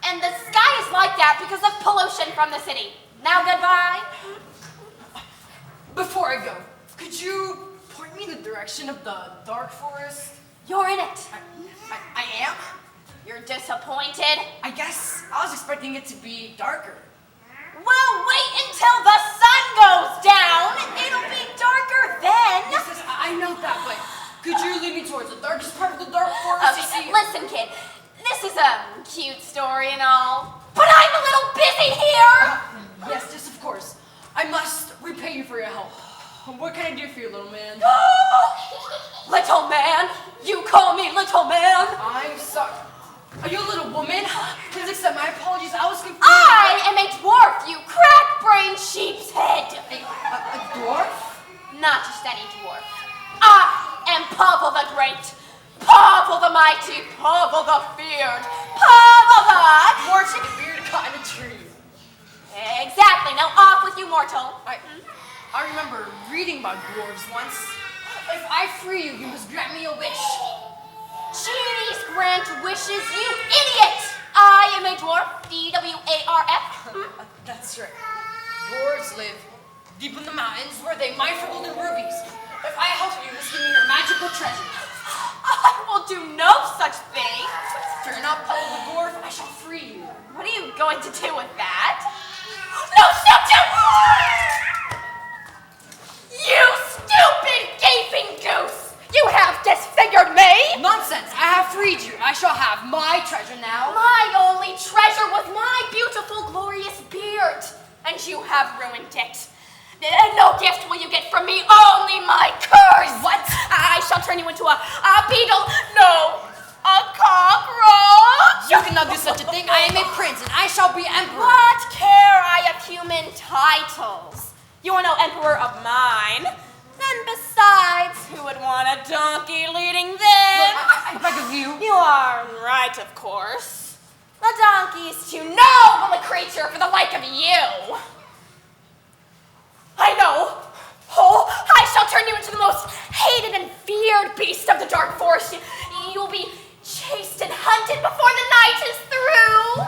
and the sky is like that because of pollution from the city. Now goodbye. Before I go, could you point me in the direction of the dark forest? You're in it. I am? You're disappointed? I guess I was expecting it to be darker. Well, wait until the sun goes down. It'll be darker then. Yes, I know that, but could you lead me towards the darkest part of the dark forest to see? Listen, kid. This is a cute story and all, but I'm a little busy here. Yes, of course. I must repay you for your help. What can I do for you, little man? Little man? You call me little man? I'm sorry. Are you a little woman? Please accept my apologies. I was confused. I am a dwarf, you crack-brained sheep's head. A dwarf? Not just any dwarf. I am Pavel the Great, Pavel the Mighty, Pavel the Feared, Pavel the... Dwarfs with a beard caught in a tree. Exactly. Now off with you, mortal. I remember reading about dwarves once. If I free you, you must grant me a wish. Genies grant wishes, you idiot! I I am a dwarf, D-W-A-R-F. That's right. Dwarves live deep in the mountains where they mine for golden rubies. If I help you, you must give me your magical treasure. I will do no such thing. Fear not, Paul the dwarf, I shall free you. What are you going to do with that? No, stop you! You stupid gaping goose! You have disfigured me! Nonsense! I have freed you. I shall have my treasure now. My only treasure was my beautiful, glorious beard, and you have ruined it. No gift will you get from me, only my curse! What? I shall turn you into a beetle, no, a cockroach! You cannot do such a thing. I am a prince, and I shall be emperor. What care I of human titles? You are no emperor of mine. And besides, who would want a donkey leading them? I beg of you. You are right, of course. A donkey is too noble a creature for the like of you. I know. Oh, I shall turn you into the most hated and feared beast of the dark forest. You will be chased and hunted before the night is through.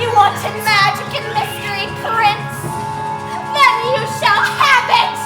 You wanted magic and mystery, Prince? Then you shall have it.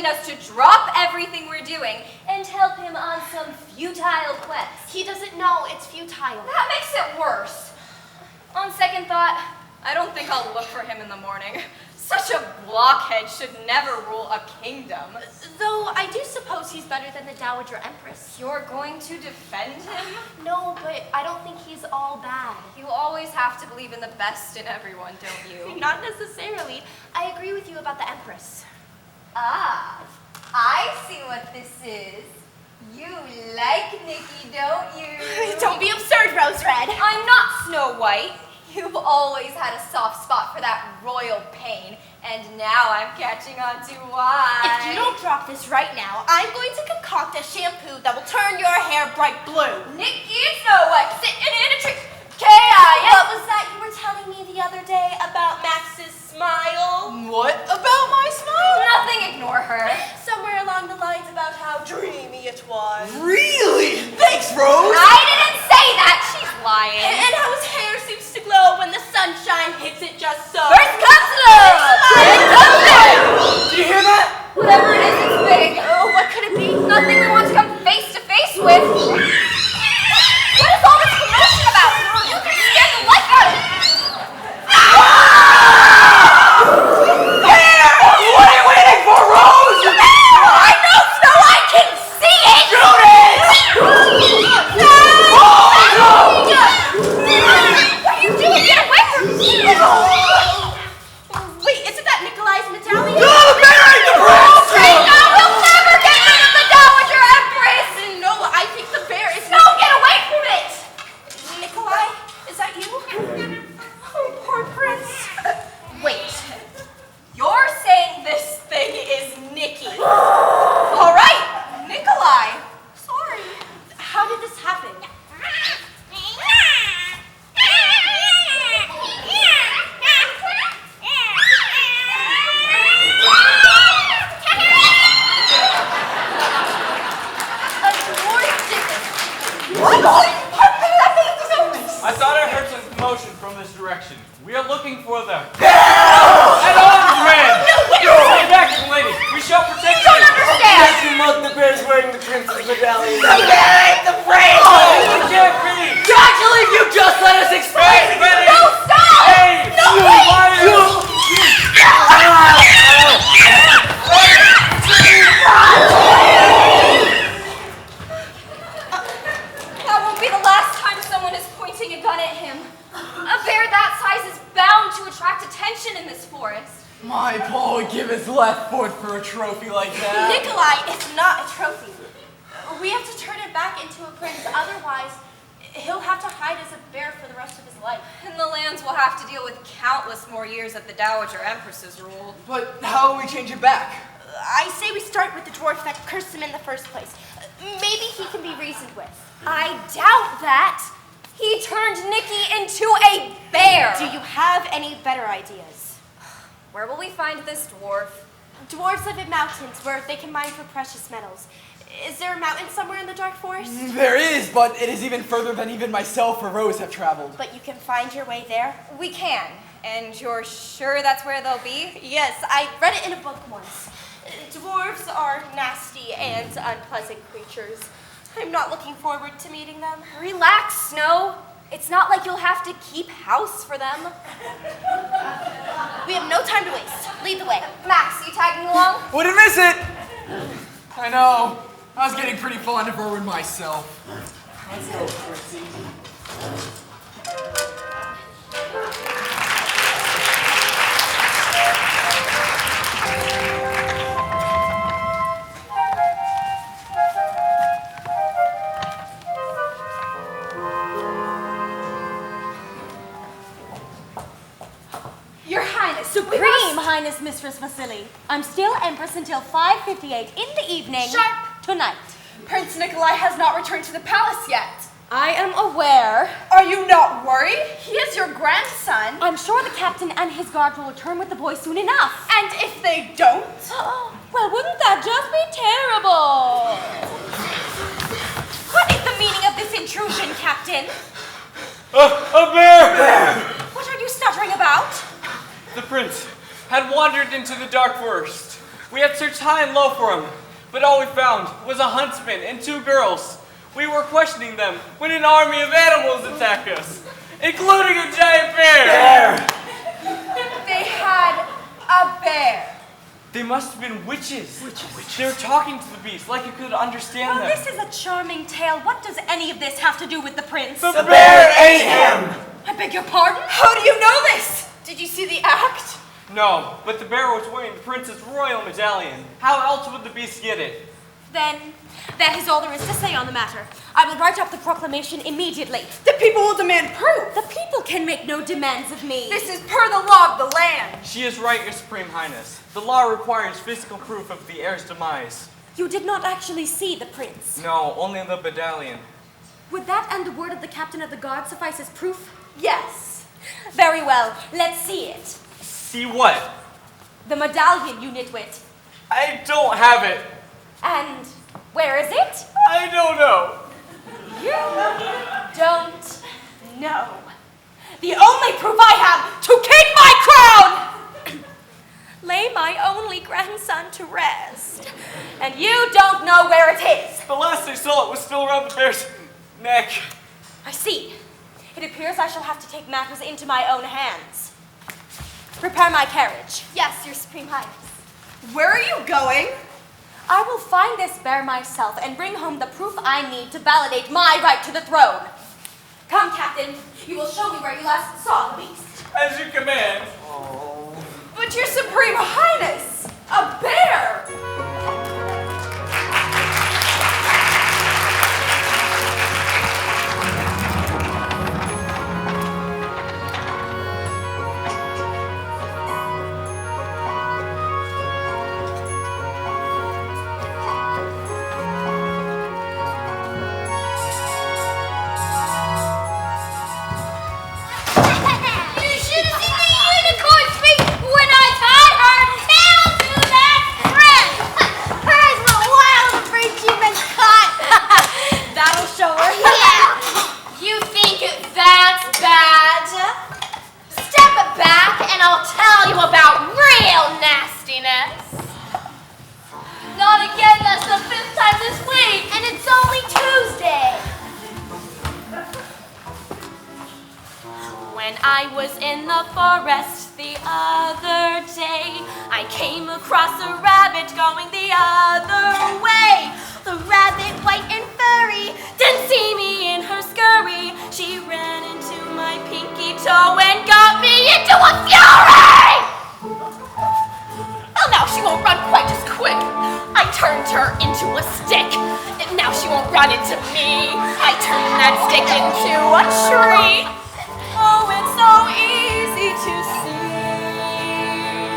Us to drop everything we're doing and help him on some futile quest. He doesn't know it's futile. That makes it worse. On second thought, I don't think I'll look for him in the morning. Such a blockhead should never rule a kingdom. Though I do suppose he's better than the Dowager Empress. You're going to defend him? No, but I don't think he's all bad. You always have to believe in the best in everyone, don't you? Not necessarily. I agree with you about the Empress. Ah, I see what this is. You like Nikki, don't you? Don't be absurd, Rose Red. I'm not Snow White. You've always had a soft spot for that royal pain, and now I'm catching on to why. If you don't drop this right now, I'm going to concoct a shampoo that will turn your hair bright blue. Nikki, Snow White, sitting in a tree. K.I.S. What was that you were telling me the other day about Max's smile? What about my smile? Nothing, ignore her. Somewhere along the lines about how dreamy it was. Really? Thanks, Rose. I didn't say that. She's lying. And how his hair seems to glow when the sunshine hits it just so. First comes love. Then comes love. Do you hear that? Whatever it is, it's big. Oh, what could it be? Nothing we want to come face to face with. What is all this commotion about? You can scare the life out of me. What are you waiting for, Rose? I know, Snow. I can see it. Shoot it! What are you doing? Get away from me! Wait, isn't that Nikolai's medallion? No, marry the prince! No, we'll never get rid of the Dowager Empress. No, I think the bear is... No, get away from it. Nikolai, is that you? Oh, poor prince. Wait. You're saying this thing is Nikki. All right, Nikolai. Sorry. How did this happen? I thought I heard some commotion from this direction. We are looking for them. Head on, Red! Stay back, young lady. We shall protect you. Don't understand. The bear's wearing the prince's medallion. The prince. Oh, it can't be. Actually, if you just let us explain. Hey, Betty. No, stop. Hey, No, you wait. liar. cap. Nikolai is not a trophy. We have to turn it back into a prince, otherwise he'll have to hide as a bear for the rest of his life. And the lands will have to deal with countless more years of the Dowager Empress's rule. But how will we change it back? I say we start with the dwarf that cursed him in the first place. Maybe he can be reasoned with. I doubt that. He turned Nikki into a bear. Do you have any better ideas? Where will we find this dwarf? Dwarves live in mountains where they can mine for precious metals. Is there a mountain somewhere in the dark forest? There is, but it is even further than even myself or Rose have traveled. But you can find your way there? We can. And you're sure that's where they'll be? Yes, I read it in a book once. Dwarves are nasty and unpleasant creatures. I'm not looking forward to meeting them. Relax, Snow. It's not like you'll have to keep house for them. We have no time to waste. Lead the way. Max, you tagging along? Wouldn't miss it! I know. I was getting pretty fond of Erwin myself. Let's go, Chrissy. Your Highness, Supreme Highness Mistress Vasily, I'm still Empress until 5:58 in the evening. Sharp. Tonight. Prince Nikolai has not returned to the palace yet. I am aware. Are you not worried? He is your grandson. I'm sure the captain and his guard will return with the boy soon enough. And if they don't? Well, wouldn't that just be terrible? What is the meaning of this intrusion, Captain? A bear! What are you stuttering about? The prince had wandered into the dark forest. We had searched high and low for him, but all we found was a huntsman and 2 girls. We were questioning them when an army of animals attacked us, including a giant bear. They had a bear. They must have been witches. They were talking to the beast like it could understand them. This is a charming tale. What does any of this have to do with the prince? The bear ate him! I beg your pardon? How do you know this? Did you see the act? No, but the bear was wearing the prince's royal medallion. How else would the beast get it? Then, that is all there is to say on the matter. I will write up the proclamation immediately. The people will demand proof. The people can make no demands of me. This is per the law of the land. She is right, Your Supreme Highness. The law requires physical proof of the heir's demise. You did not actually see the prince. No, only the medallion. Would that and the word of the captain of the guard suffice as proof? Yes. Very well. Let's see it. See what? The medallion, you nitwit. I don't have it. And where is it? I don't know. You don't know. The only proof I have to keep my crown! Lay my only grandson to rest. And you don't know where it is. The last I saw it was still around the bear's neck. I see. It appears I shall have to take matters into my own hands. Prepare my carriage. Yes, Your Supreme Highness. Where are you going? I will find this bear myself and bring home the proof I need to validate my right to the throne. Come, Captain. You will show me where you last saw the beast. As you command. But Your Supreme Highness, a bear! You should have seen the unicorn's face when I tied her tail to that friend. Her eyes went wild, afraid she'd been caught. That'll show her. Yeah. You think that's bad? Step back and I'll tell you about real nastiness. Not again, that's the 5th time this week, and it's only Tuesday. When I was in the forest the other day, I came across a rabbit going the other way. The rabbit, white and furry, didn't see me in her scurry. She ran into my pinky toe and got me into a fury! Well, now she won't run quite as quick. I I turned her into a stick. Now she won't run into me. I turned that stick into a tree. Oh, it's so easy to see.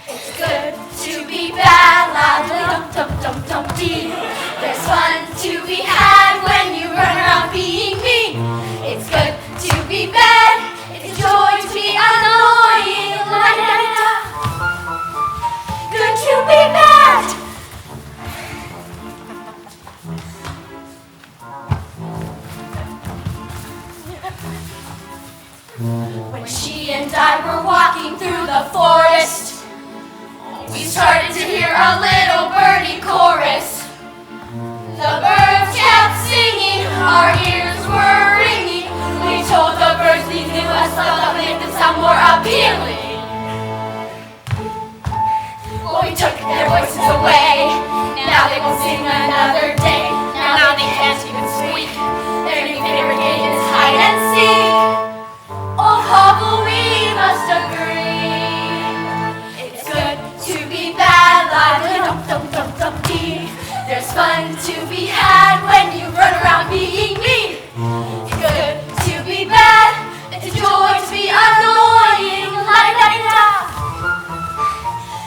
It's good to be bad, la-dum-dum-dum-dum-dee. There's fun to be had when you run around being mean. It's good to be bad. It's a joy to be annoying, la-da-da-da. Good to be bad. When she and I were walking through the forest, we started to hear a little birdie chorus. The birds kept singing, our ears were ringing. We told the birds these knew us, so that made them sound more appealing. Well, we took their voices away. Now they won't sing another day. Now they can't even squeak. Their new favorite game is hide and seek. Oh, Hobble, we must agree. It's good to be bad, la-da-dum-dum-dum-dum-dee. There's fun to be had when you run around being mean. It's good to be bad. It's a joy to be annoying, la-da-da-da.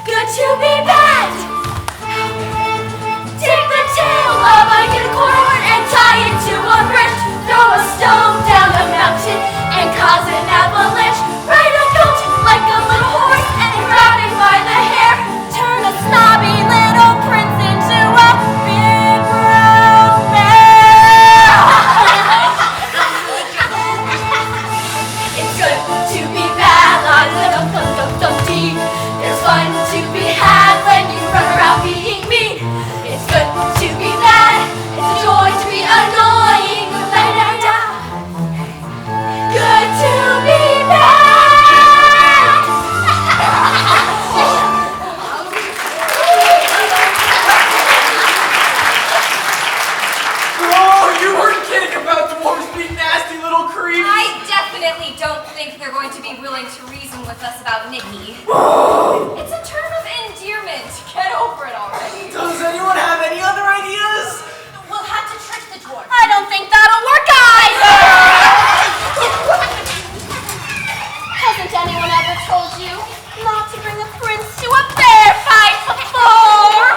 Good to be bad. Take the tail of a unicorn and tie it to a branch. Throw a stone down the mountain and cause an avalanche. Ride a goat like a little horse and grab it by the hair. Turn a snobby little prince into a big brown bear. It's good to be bad, la-da-dum-dum-dum-dum-dee. There's fun to be had when you run around being mean. It's good to be bad. It's a joy to be annoying, la-da-da. Good to be bad. Oh, you weren't kidding about dwarves being nasty little creeps. I definitely don't think they're going to be willing to reason with us about Nikki. It's a term of endearment. Get over it already. Does anyone have any other ideas? We'll have to trick the dwarf. I don't think that'll work either. Hasn't anyone ever told you not to bring a prince to a bear fight before?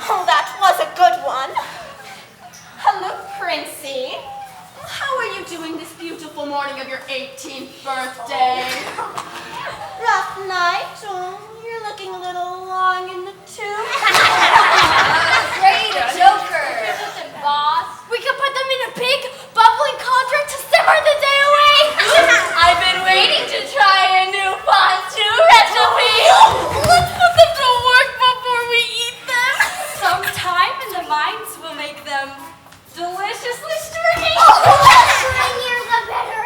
Oh, that was a good one. Hello, Princey. How are you doing this beautiful morning of your 18th birthday? Rough night. Oh, you're looking a little long in the tooth. Great joker. Boss. We could put them in a big, bubbling cauldron to simmer the day away. I've been waiting to try a new fondue recipe. Let's put them to work before we eat them. Some time in the mines will make them deliciously stringy. Stringier the better.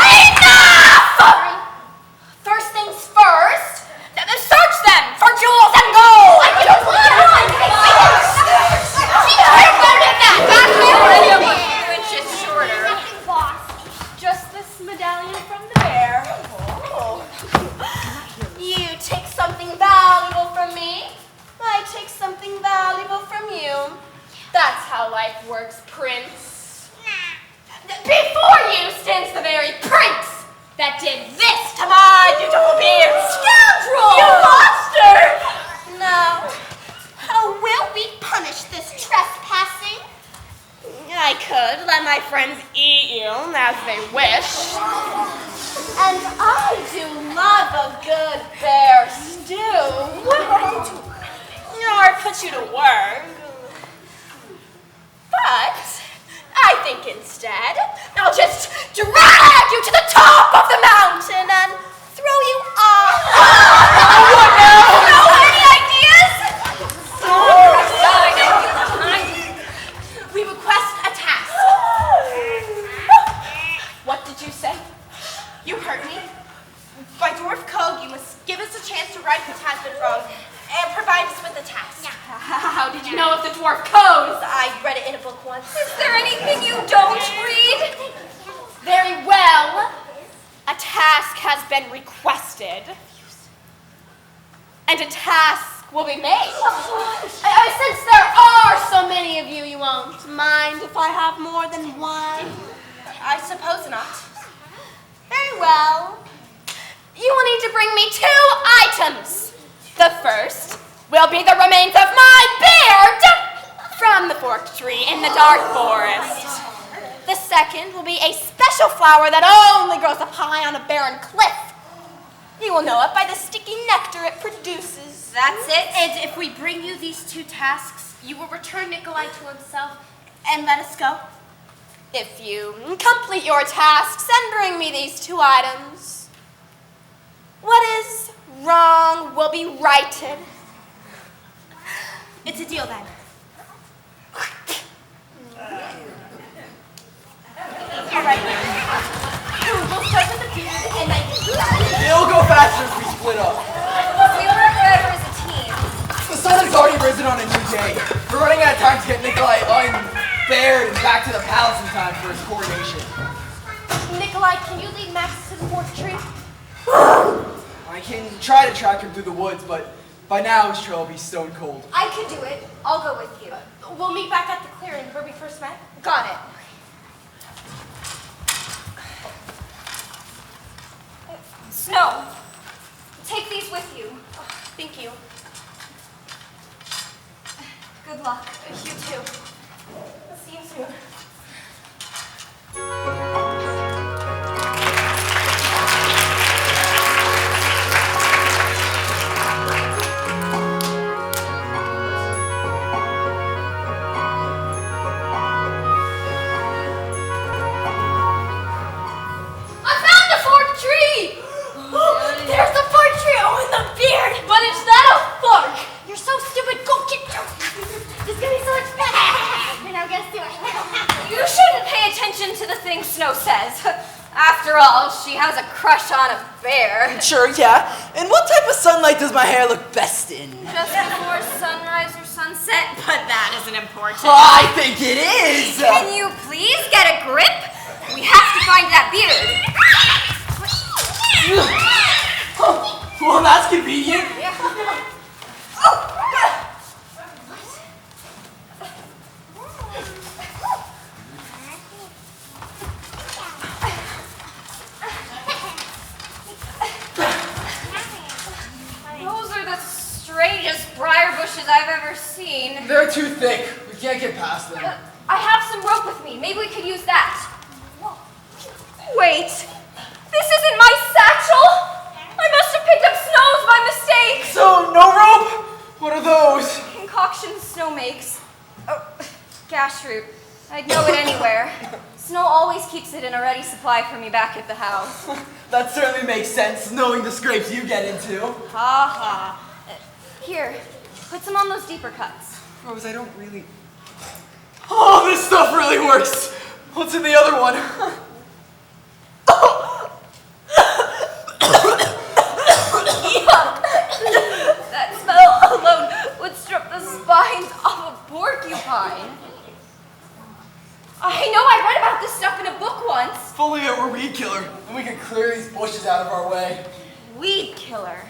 Enough! First things first, search them for jewels and gold. I don't want which is shorter. Boss, just this medallion from the bear. Oh. You take something valuable from me, I take something valuable from you. That's how life works, Prince. Before you stands the very prince that did this to my beautiful beard. Scoundrel! You monster! Now, how will we punish this trespassing? I could let my friends eat you as they wish. And I do love a good bear stew. Or put you to work. But I think instead I'll just drag you to the top of the mountain and throw you off. No, any ideas? We request a task. What did you say? You heard me. By dwarf code, you must give us a chance to right what has been wrong and provide us with a task. How did you know of the dwarf code? I read it in a book once. Is there anything you don't read? Very well. A task has been requested. And a task will be made. Since there are so many of you, you won't mind if I have more than one? I suppose not. Very well. You will need to bring me 2 items. The first will be the remains of my beard from the forked tree in the dark forest. The second will be a special flower that only grows up high on a barren cliff. You will know it by the sticky nectar it produces. That's it? And if we bring you these 2 tasks, you will return Nikolai to himself and let us go? If you complete your tasks and bring me these 2 items, what is wrong will be righted. It's a deal then. All right. We'll start with the beard and then It'll go faster if we split up. We work better as a team. The sun has already risen on a new day. We're running out of time to get Nikolai unbared and back to the palace in time for his coronation. Nikolai, can you lead Max to the forked tree? I can try to track him through the woods, but by now his trail will be stone cold. I can do it. I'll go with you. We'll meet back at the clearing where we first met. Got it. Snow, take these with you. Thank you. Good luck. You too. I'll see you soon. There's the fork tree! Oh, and the beard! But it's not a fork! You're so stupid! Go get your... Just give me so much better! And I'll get to it. You shouldn't pay attention to the things Snow says. After all, she has a crush on a bear. Sure, yeah. And what type of sunlight does my hair look best in? Just before sunrise or sunset, but that isn't important. I think it is! Can you please get a grip? We have to find that beard. Well, that's convenient. Yeah. Those are the strangest briar bushes I've ever seen. They're too thick. We can't get past them. I have some rope with me. Maybe we could use that. Wait. This isn't my satchel. I must have picked up Snow's by mistake. So, no rope? What are those? Concoctions Snow makes. Oh, gash root. I'd know it anywhere. Snow always keeps it in a ready supply for me back at the house. That certainly makes sense, knowing the scrapes you get into. Ha ha. Here, put some on those deeper cuts. Rose, I don't really... Oh, this stuff really works. What's in the other one? That smell alone would strip the spines off a porcupine. I know I read about this stuff in a book once. If only it were weed killer, and we could clear these bushes out of our way. Weed killer.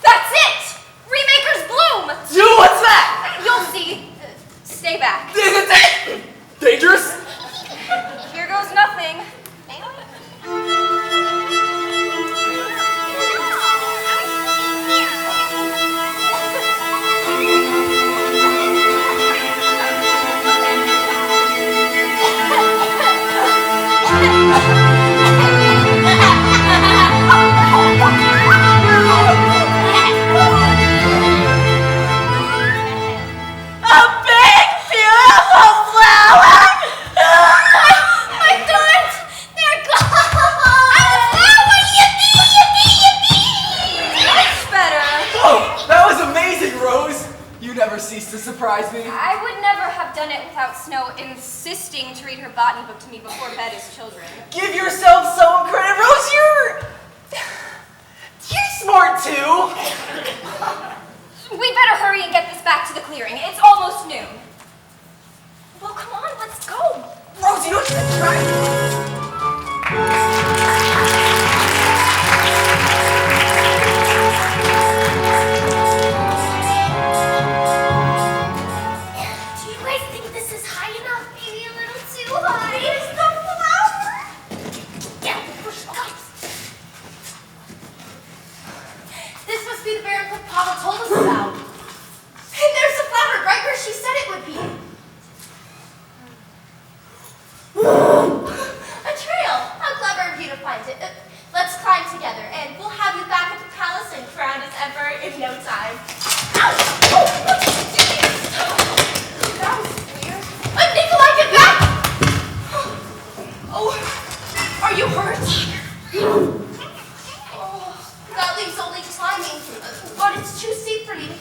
That's it! Remaker's bloom! Dude, what's that? You'll see. Stay back. Dangerous? Here goes nothing. Cease to surprise me. I would never have done it without Snow insisting to read her botany book to me before bed as children. Give yourself some credit, Rose. You're smart too. We better hurry and get this back to the clearing. It's almost noon. Well, come on, let's go. Rose, you don't even try.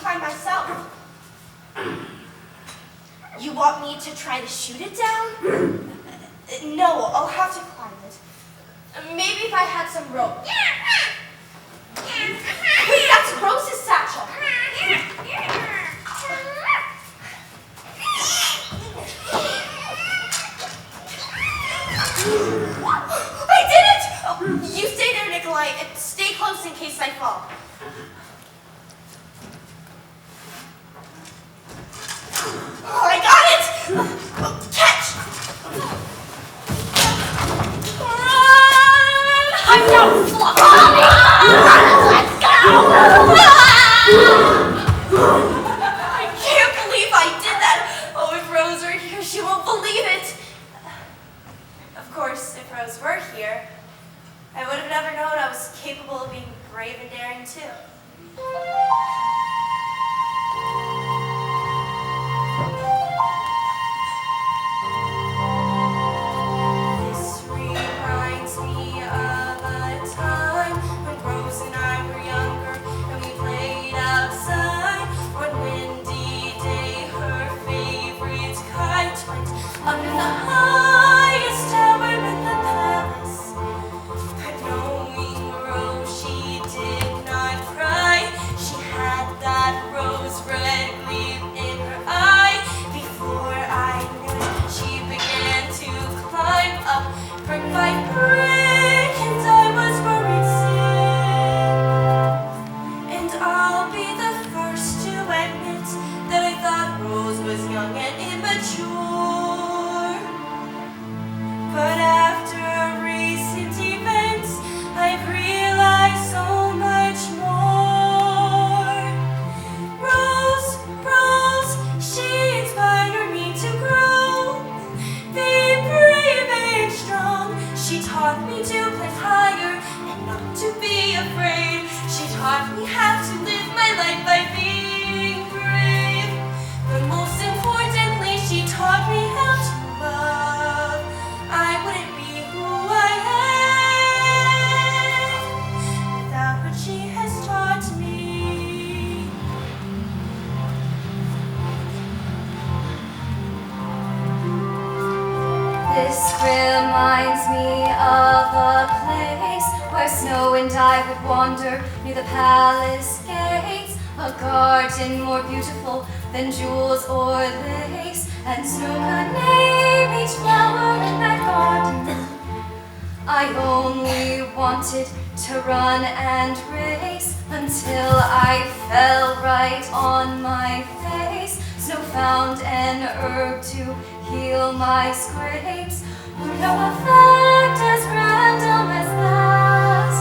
climb myself. You want me to try to shoot it down? No, I'll have to climb it. Maybe if I had some rope. Wait, that's Rose's satchel. I did it! Oh, you stay there, Nikolai, and stay close in case I fall. Oh, I got it! Catch! Run! I'm no fluff! Let's go! I can't believe I did that! Oh, if Rose were here, she won't believe it! Of course, if Rose were here, I would have never known I was capable of being brave and daring too. This reminds me of a time when Rose and I were younger and we played outside. One windy day, her favorite kite went up in the highest tower in the palace. But knowing Rose, she did not cry. She had that rose red gleam in her eye. Before I knew it, she began to climb up brick by brick, and I was worried sick. And I'll be the first to admit that I thought Rose was young and immature. But after recent events, I've realized so much more. Rose, Rose, she inspired me to grow, be brave and strong. She taught me to play higher and not to be afraid. She taught me how to live my life by being brave. But most importantly, she taught me how to love. I wouldn't be who I am without what she has taught me. This reminds me of a place where Snow and I would wander near the palace gates. A garden more beautiful than jewels or lace, and Snow could name each flower in that garden. I only wanted to run and race until I fell right on my face. Snow found an herb to heal my scrapes. No effect as random as that.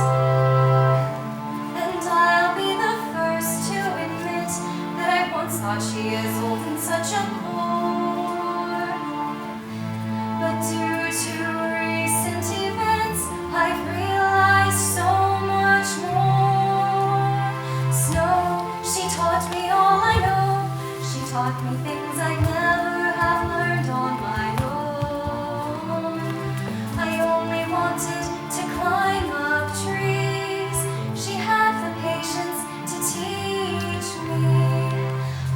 And I'll be the first to admit that I once thought she is old and such a bore. But due to recent events, I've realized so much more. Snow, she taught me all I know. She taught me things I never have learned on my own. I only wanted to climb up trees. She had the patience to teach me.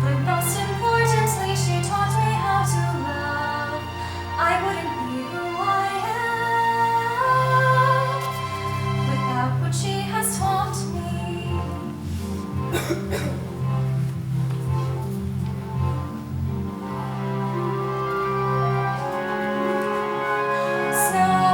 But most importantly, she taught me how to love. I wouldn't be who I am without what she has taught me. Snow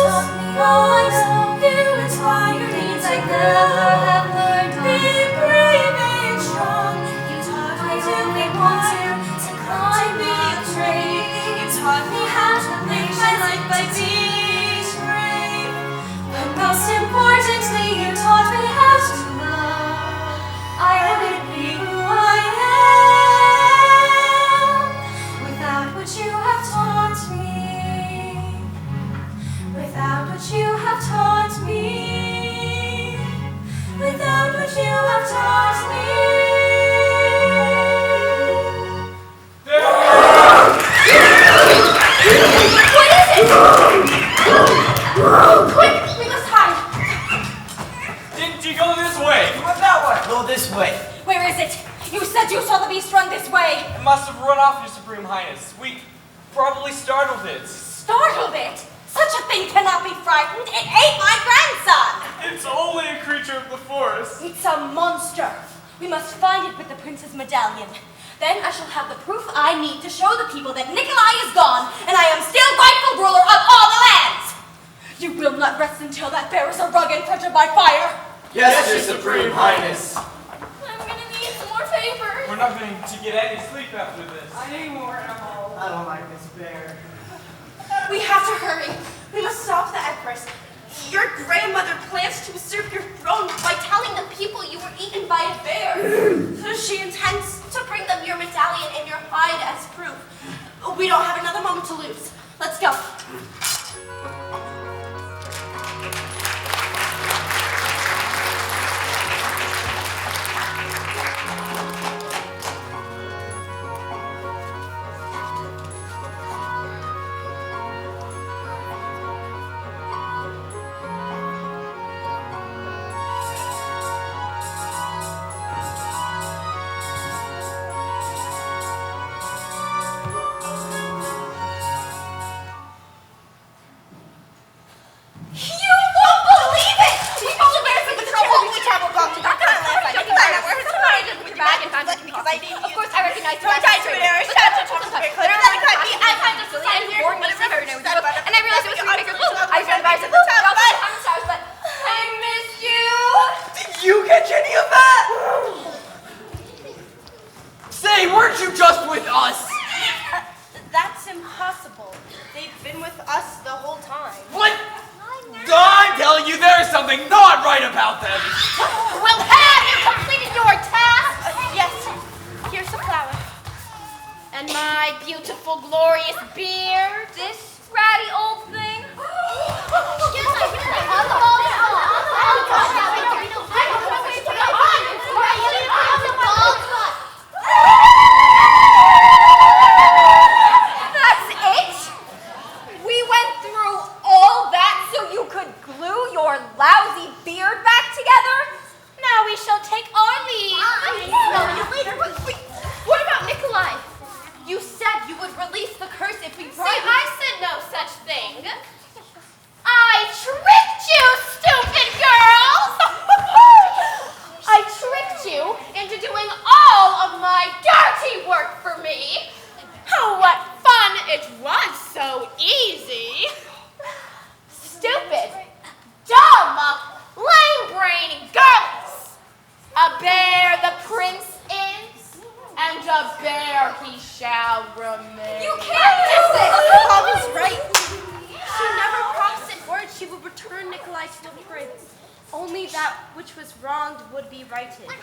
taught me all I know. You inspired things I never have learned. Be brave and strong. You taught me I only wanted to climb a tree. You taught me how to live my life by being brave. But most importantly, you taught me how to love. I wouldn't be who I am without what you have taught me. Without what you have taught me. Without what you have taught me. What is it? Quick, we must hide. Didn't you go this way? You went that way. Go this way. Where is it? You said you saw the beast run this way. It must have run off, Your Supreme Highness. We probably startled it. Startled it? Such a thing cannot be frightened. It ate my grandson. It's only a creature of the forest. It's a monster. We must find it with the prince's medallion. Then I shall have the proof I need to show the people that Nikolai is gone and I am still rightful ruler of all the lands. You will not rest until that bear is a rug and fettered by fire. Yes, Your Supreme Highness. I'm gonna need some more paper. We're not going to get any sleep after this. I need more ammo. I don't like this bear. We have to hurry. We must stop the Empress. Your grandmother plans to usurp your throne by telling the people you were eaten by a bear. So she intends to bring them your medallion and your hide as proof. We don't have another moment to lose. Let's go.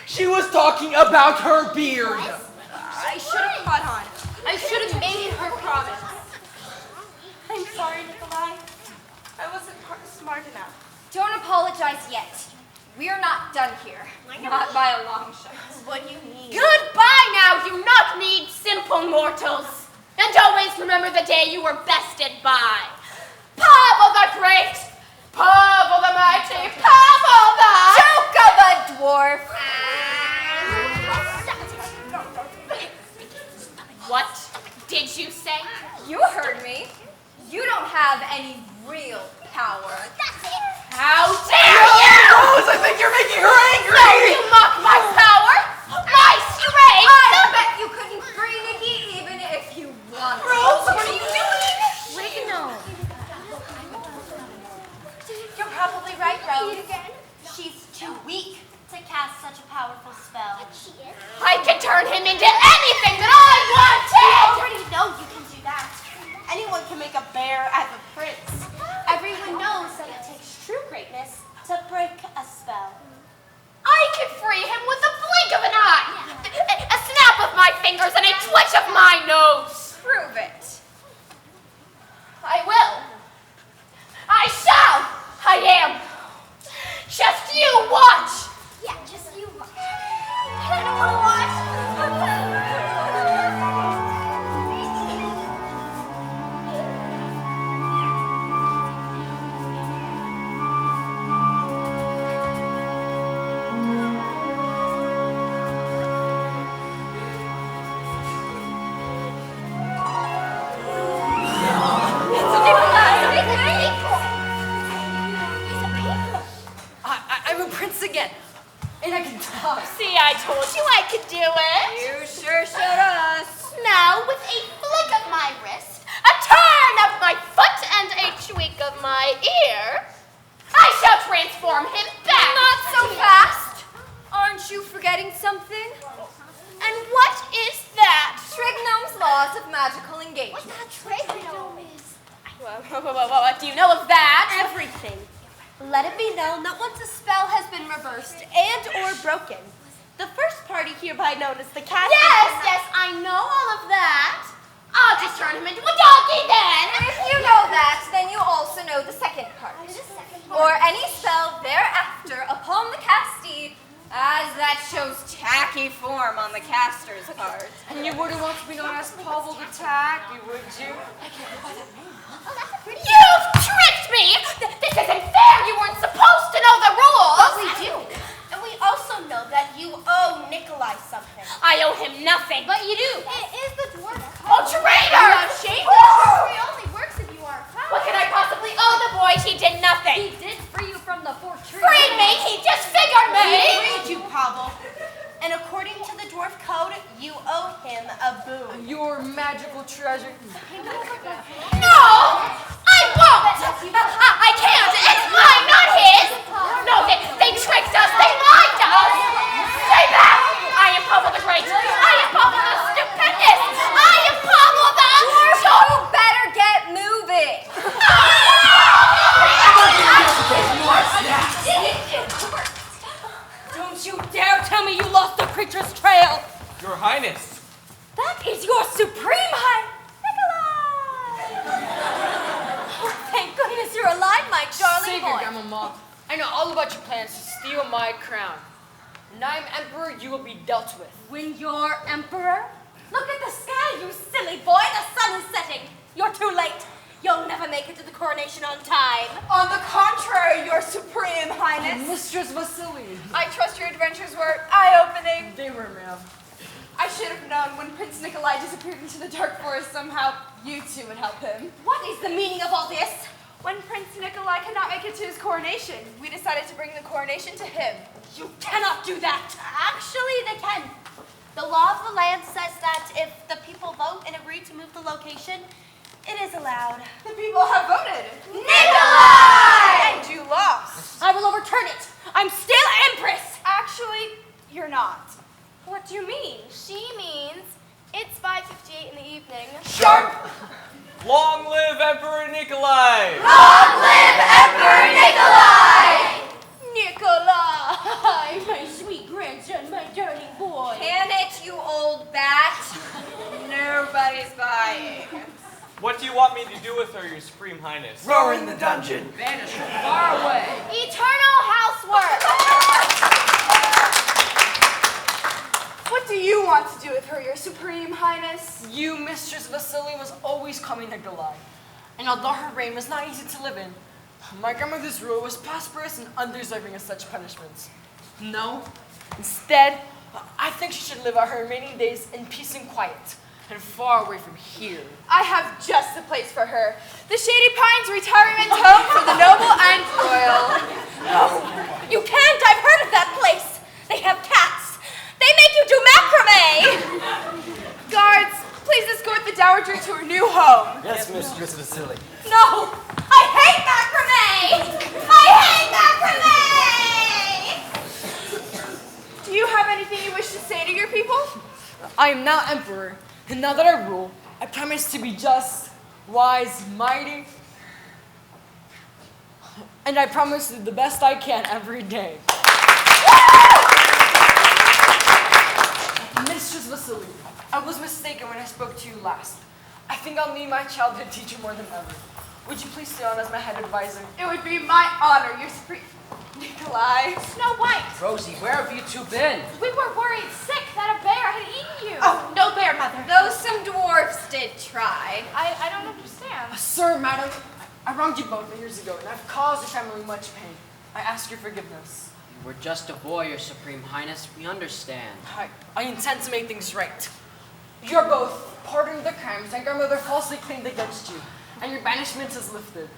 She was talking about her beard. I should have caught on. I should have made her promise. I'm sorry, Nikolai. I wasn't smart enough. Don't apologize yet. We're not done here. Not by a long shot. What do you mean? Goodbye now, you knock-kneed simple mortals. And always remember the day you were bested by Pavel the Great, Pavel the Mighty, Pavel the... Joke of a dwarf. What did you say? You heard me. You don't have any real power. That's it. How dare you! Rose, I think you're making her angry! So you mock my power? My strength? I bet you couldn't free Nikki even if you wanted. Rose, what are you doing? Reginald. You're probably right, Rose. She's too weak to cast such a powerful spell. I can turn him into anything that I wanted! You already know you can do that. Anyone can make a bear as a prince. Everyone knows that it takes true greatness to break a spell. I can free him with a blink of an eye, a snap of my fingers, and a twitch of my nose. Prove it. I will. I shall. I am. Just you watch. Yeah, just you watch. I don't want to watch. laws of magical engagement. What's that trigonome? What do you know of that? Everything. Let it be known that once a spell has been reversed and or broken, the first party hereby known as the caster. Yes, I know all of that. I'll just turn him into a donkey then. If you know that, then you also know the second part. Or any spell thereafter upon the castee, as that shows tacky form on the caster's part. And you wouldn't want to be known as Pavel the Tacky, would you? You've tricked me! This isn't fair! You weren't supposed to know the rules! But we do. And we also know that you owe Nikolai something. I owe him nothing. But you do. It is the dwarf Oh, code. traitor! Shame It only works if you are a coward. What can I possibly owe the boy? He did nothing. He did free you from the four trees. Freed me! He disfigured me! He freed you, Pavel. And according to the dwarf code, you owe him a boon. Your magical treasure. No! I won't! I can't! It's mine, not his! No, they tricked us! They lied to us! Stay back! I am Pavel the Great! I am Pavel the Stupendous! I am Pavel the... You better get moving! Don't you dare tell me you lost the creature's trail! Your Highness. That is your supreme high... Nikolai! Oh, thank goodness you're alive, my darling Save boy. your grandmama. I know all about your plans to steal my crown. When I'm emperor, you will be dealt with. When you're emperor? Look at the sky, you silly boy. The sun is setting. You're too late. You'll never make it to the coronation on time. On the contrary, your supreme highness. Mistress Vasily. I trust your adventures were eye-opening. They were, ma'am. I should have known when Prince Nikolai disappeared into the dark forest, somehow you two would help him. What is the meaning of all this? When Prince Nikolai could not make it to his coronation, we decided to bring the coronation to him. You cannot do that. Actually, they can. The law of the land says that if the people vote and agree to move the location, it is allowed. The people have voted. Nikolai! And you lost. I will overturn it. I'm still empress. Actually, you're not. What do you mean? She means it's 5:58 in the evening. Sharp! Long live Emperor Nikolai! Long live Emperor Nikolai! Nikolai, my sweet grandson, my darling boy. Can it, you old bat? Nobody's buying. What do you want me to do with her, your Supreme Highness? Throw her in the dungeon. Banish her far away. Eternal housework. What do you want to do with her, your supreme highness? You, Mistress Vasily, was always coming Nikolai. And although her reign was not easy to live in, my grandmother's rule was prosperous and undeserving of such punishments. No. Instead, I think she should live out her remaining days in peace and quiet, and far away from here. I have just the place for her. The Shady Pines Retirement Home for the noble and royal. No, you can't. I've heard of that place. They have cats. They make you do macrame. Guards, please escort the dowager to her new home. Yes, Mistress Vasily. No, I hate macrame. I hate macrame. Do you have anything you wish to say to your people? I am now emperor, and now that I rule, I promise to be just, wise, mighty, and I promise to do the best I can every day. Mistress Vasily, I was mistaken when I spoke to you last. I think I'll need my childhood teacher more than ever. Would you please stay on as my head advisor? It would be my honor, your supreme... Nikolai. Snow White, Rosie, where have you two been? we were worried sick that a bear had eaten you. Oh, no bear, mother. Though some dwarfs did try. I don't understand. Sir, madam, I wronged you both years ago, and I've caused your family much pain. I ask your forgiveness. You were just a boy, your Supreme Highness. We understand. I intend to make things right. You're both pardoned the crimes my grandmother falsely claimed against you, and your banishment is lifted.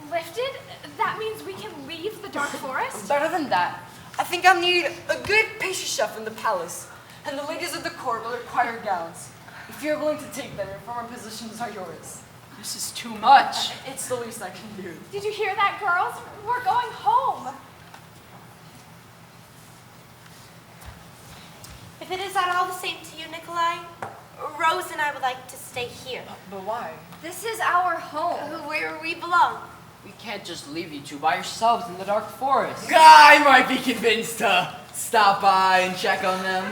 Lifted? That means we can leave the dark forest? Better than that, I think I'll need a good pastry chef in the palace, and the ladies of the court will require gowns. If you're willing to take them, your former positions are yours. This is too much. It's the least I can do. Did you hear that, girls? We're going home. If it is at all the same to you, Nikolai, Rose and I would like to stay here. But why? This is our home. Where we belong. We can't just leave you two by yourselves in the dark forest. I might be convinced to stop by and check on them.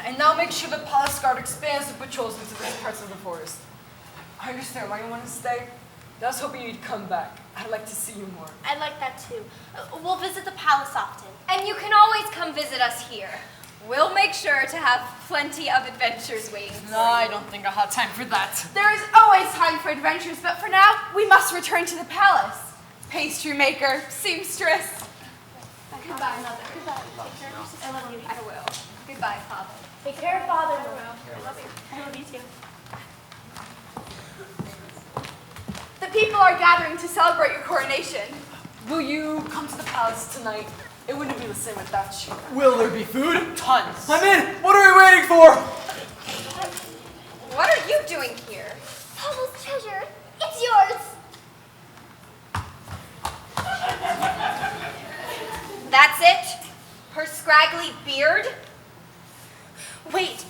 And now make sure the palace guard expands the patrols into these parts of the forest. I understand why you want to stay. I was hoping you'd come back. I'd like to see you more. I'd like that too. We'll visit the palace often. And you can always come visit us here. We'll make sure to have plenty of adventures waiting for No, I don't think I'll have time for that. There is always time for adventures, but for now, we must return to the palace. Pastry maker, seamstress. Goodbye, Mother. Goodbye. I love you. I will. Goodbye, Father. Take care of Father. I love you. I love you too. The people are gathering to celebrate your coronation. Will you come to the palace tonight? It wouldn't be the same without you. Will there be food? Tons. I'm in! What are we waiting for? What are you doing here? Pavel's treasure. It's yours. That's it? Her scraggly beard? Wait,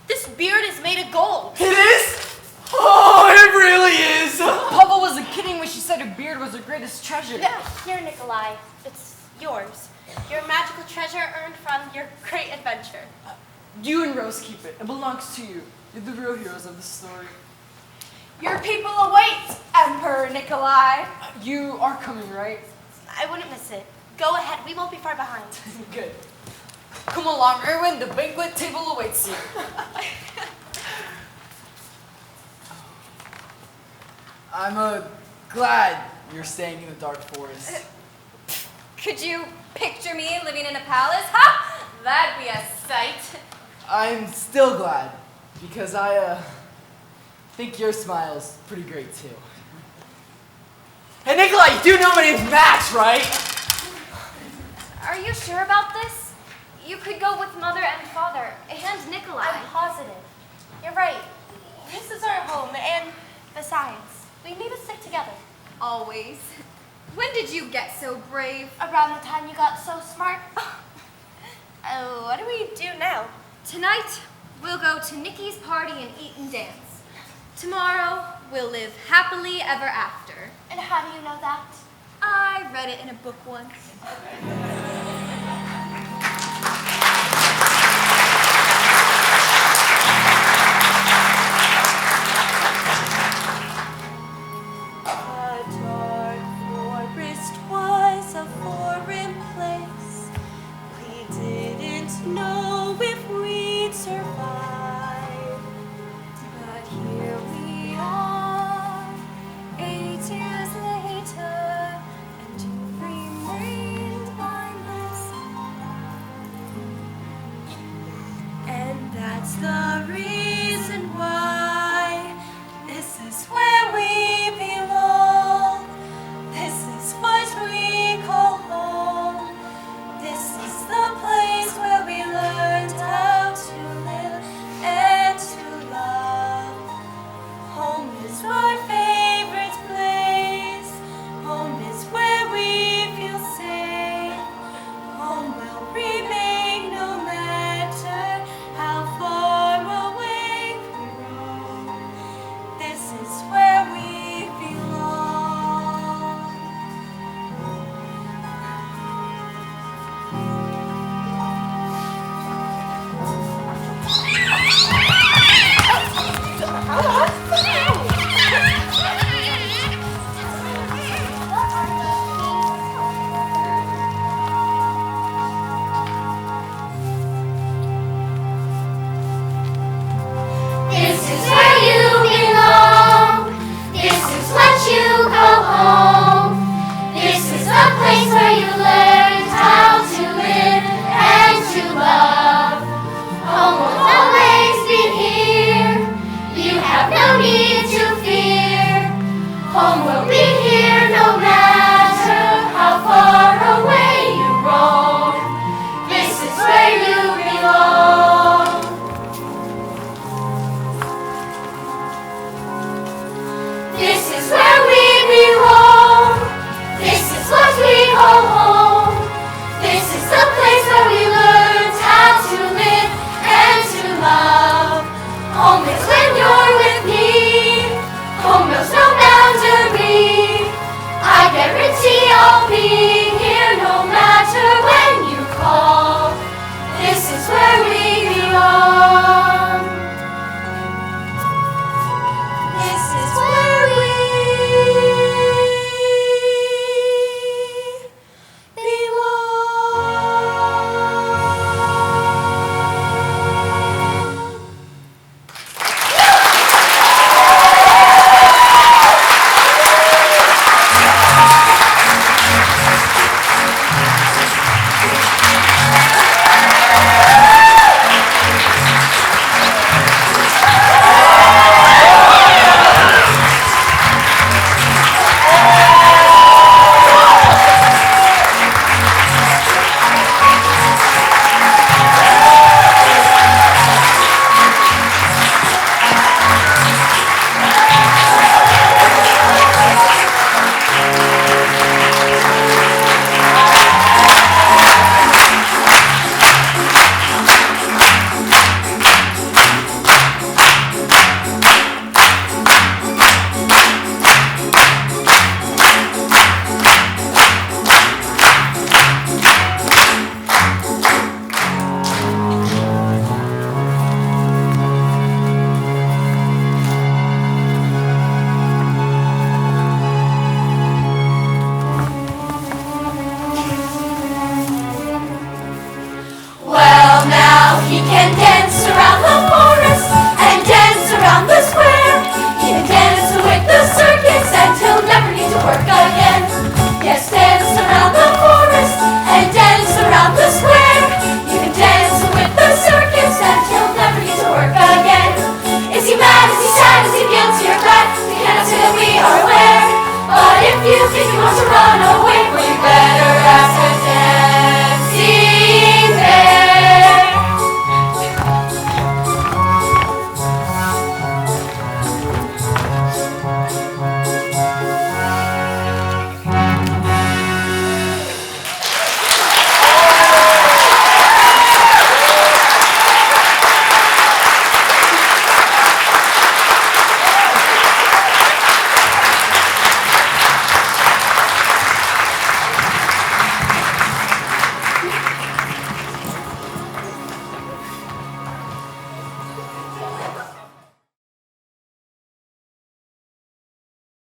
this beard is made of gold. It is? Oh, it really is! Pavel wasn't kidding when she said her beard was her greatest treasure. Yeah. Here, Nikolai. It's yours. Your magical treasure earned from your great adventure. You and Rose keep it. It belongs to you. You're the real heroes of the story. Your people await, Emperor Nikolai. You are coming, right? I wouldn't miss it. Go ahead. We won't be far behind. Good. Come along, Erwin. The banquet table awaits you. I'm glad you're staying in the dark forest. Could you picture me living in a palace? Ha! That'd be a sight. I'm still glad, because I think your smile's pretty great too. Hey Nikolai, you do know my name's Max, right? Are you sure about this? You could go with Mother and Father and Nikolai. I'm positive. You're right. This is our home, and besides, we need to stick together. Always. When did you get so brave? Around the time you got so smart. What do we do now? Tonight, we'll go to Nikki's party and eat and dance. Tomorrow, we'll live happily ever after. And how do you know that? I read it in a book once. That's the reason.